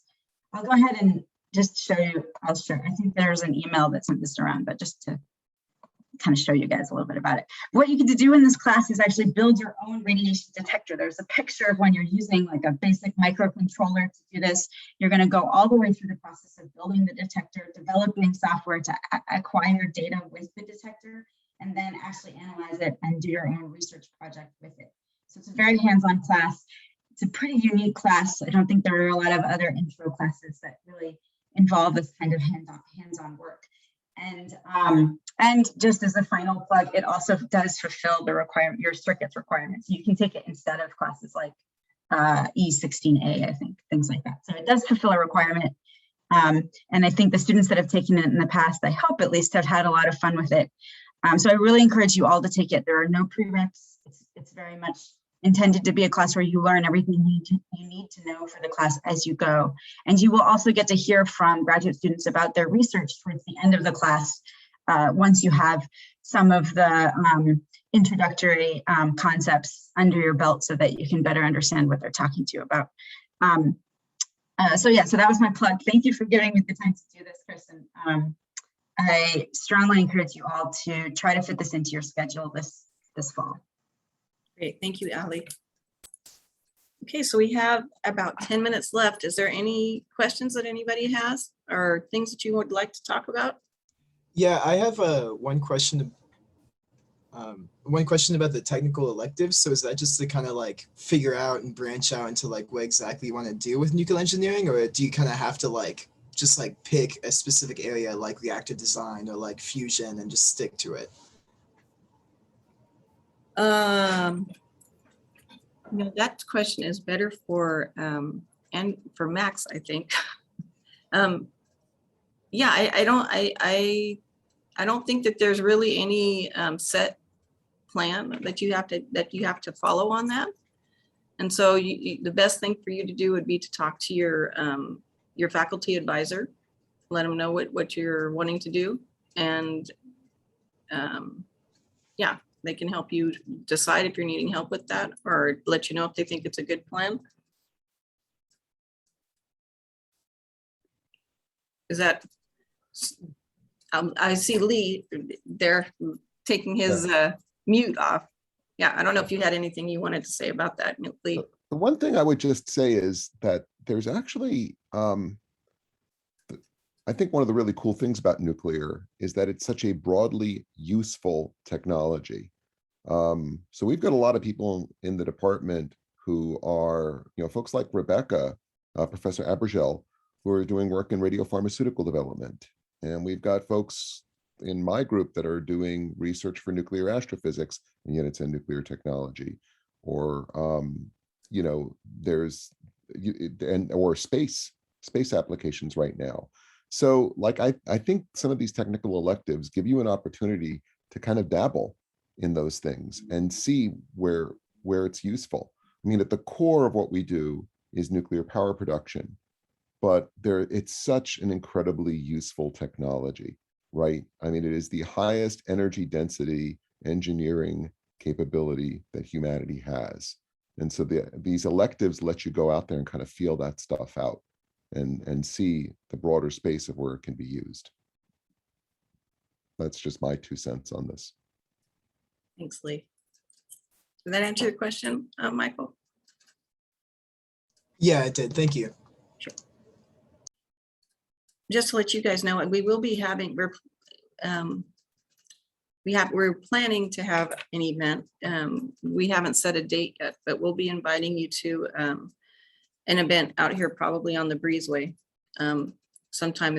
I'll go ahead and just show you. I think there's an email that sent this around, but just to kind of show you guys a little bit about it. What you get to do in this class is actually build your own radiation detector. There's a picture of when you're using like a basic microcontroller to do this. You're going to go all the way through the process of building the detector, developing software to acquire data with the detector, and then actually analyze it and do your own research project with it. So it's a very hands-on class. It's a pretty unique class. I don't think there are a lot of other intro classes that really involve this kind of hands-on work. And just as a final plug, it also does fulfill the requirement, your circuits requirements. You can take it instead of classes like E16A, I think, things like that. So it does fulfill a requirement. And I think the students that have taken it in the past, I hope at least, have had a lot of fun with it. So I really encourage you all to take it. There are no prereqs. It's very much intended to be a class where you learn everything you need to know for the class as you go. And you will also get to hear from graduate students about their research towards the end of the class, once you have some of the introductory concepts under your belt so that you can better understand what they're talking to you about. So that was my plug. Thank you for giving me the time to do this, Kristen. I strongly encourage you all to try to fit this into your schedule this fall. Great, thank you, Ali. Okay, so we have about 10 minutes left. Is there any questions that anybody has or things that you would like to talk about? Yeah, I have one question about the technical electives. So is that just to kind of like figure out and branch out into like what exactly you want to do with nuclear engineering, or do you kind of have to like just like pick a specific area like reactor design or like fusion and just stick to it? That question is better for and for Max, I think. Yeah, I don't think that there's really any set plan that you have to follow on that. And so the best thing for you to do would be to talk to your faculty advisor, let them know what you're wanting to do, and yeah, they can help you decide if you're needing help with that, or let you know if they think it's a good plan. Is that, I see Lee there taking his mute off. Yeah, I don't know if you had anything you wanted to say about that, Lee. The one thing I would just say is that there's actually, I think one of the really cool things about nuclear is that it's such a broadly useful technology. So we've got a lot of people in the department who are, folks like Rebecca, Professor Abergel, who are doing work in radiopharmaceutical development. And we've got folks in my group that are doing research for nuclear astrophysics, and yet it's in nuclear technology. Or, or space applications right now. So like, I think some of these technical electives give you an opportunity to kind of dabble in those things and see where it's useful. I mean, at the core of what we do is nuclear power production. but it's such an incredibly useful technology, right? I mean, it is the highest energy density engineering capability that humanity has. And so these electives let you go out there and kind of feel that stuff out and see the broader space of where it can be used. That's just my 2 cents on this. Thanks, Lee. Did that answer your question, Michael? Yeah, it did. Thank you. Just to let you guys know, we will be having, we're planning to have an event. We haven't set a date yet, but we'll be inviting you to an event out here, probably on the breezeway, sometime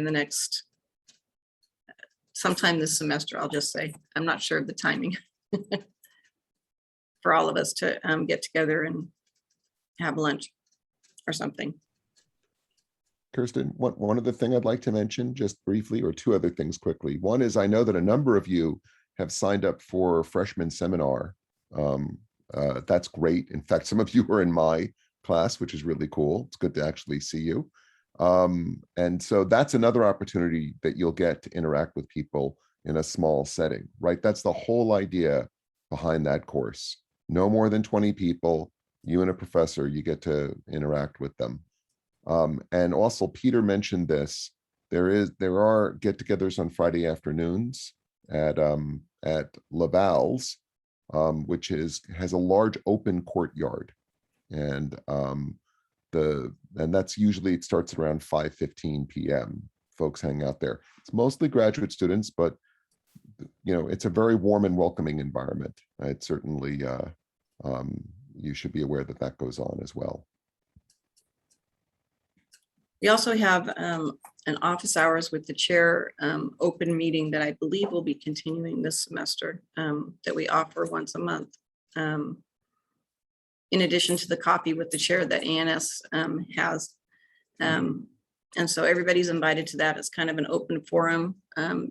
this semester, I'll just say. I'm not sure of the timing for all of us to get together and have lunch or something. Kirsten, one other thing I'd like to mention just briefly, or 2 other things quickly. One is I know that a number of you have signed up for freshman seminar. That's great. In fact, some of you are in my class, which is really cool. It's good to actually see you. And so that's another opportunity that you'll get to interact with people in a small setting, right? That's the whole idea behind that course. No more than 20 people, you and a professor, you get to interact with them. And also Peter mentioned this, there are get-togethers on Friday afternoons at Laval's, which has a large open courtyard. And that's usually, it starts around 5:15 p.m. Folks hang out there. It's mostly graduate students, but it's a very warm and welcoming environment. It certainly, you should be aware that that goes on as well. We also have an office hours with the chair open meeting that I believe will be continuing this semester, that we offer once a month. In addition to the coffee with the chair that ANS has. And so everybody's invited to that. It's kind of an open forum.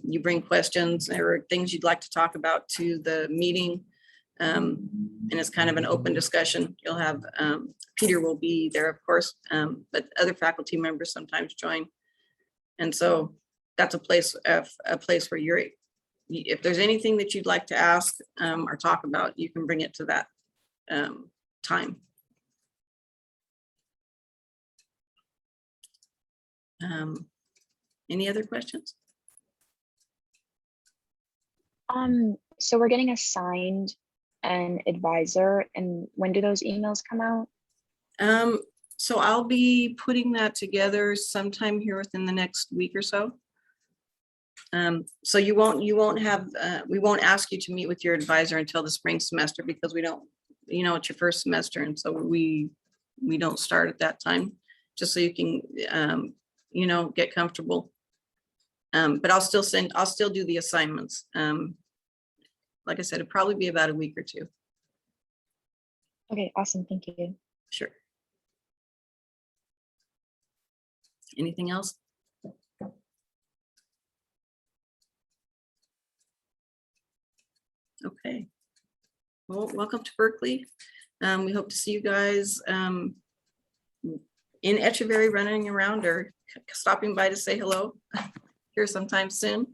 You bring questions or things you'd like to talk about to the meeting. And it's kind of an open discussion. You'll have, Peter will be there, of course, but other faculty members sometimes join. And so that's a place where if there's anything that you'd like to ask or talk about, you can bring it to that time. Any other questions? So we're getting assigned an advisor, and when do those emails come out? So I'll be putting that together sometime here within the next week or so. So we won't ask you to meet with your advisor until the spring semester, because we don't, it's your first semester, and so we don't start at that time, just so you can get comfortable. But I'll still do the assignments. Like I said, it'll probably be about a week or 2. Okay, awesome, thank you. Sure. Anything else? Okay. Well, welcome to Berkeley. We hope to see you guys in Echeverry, running around or stopping by to say hello here sometime soon.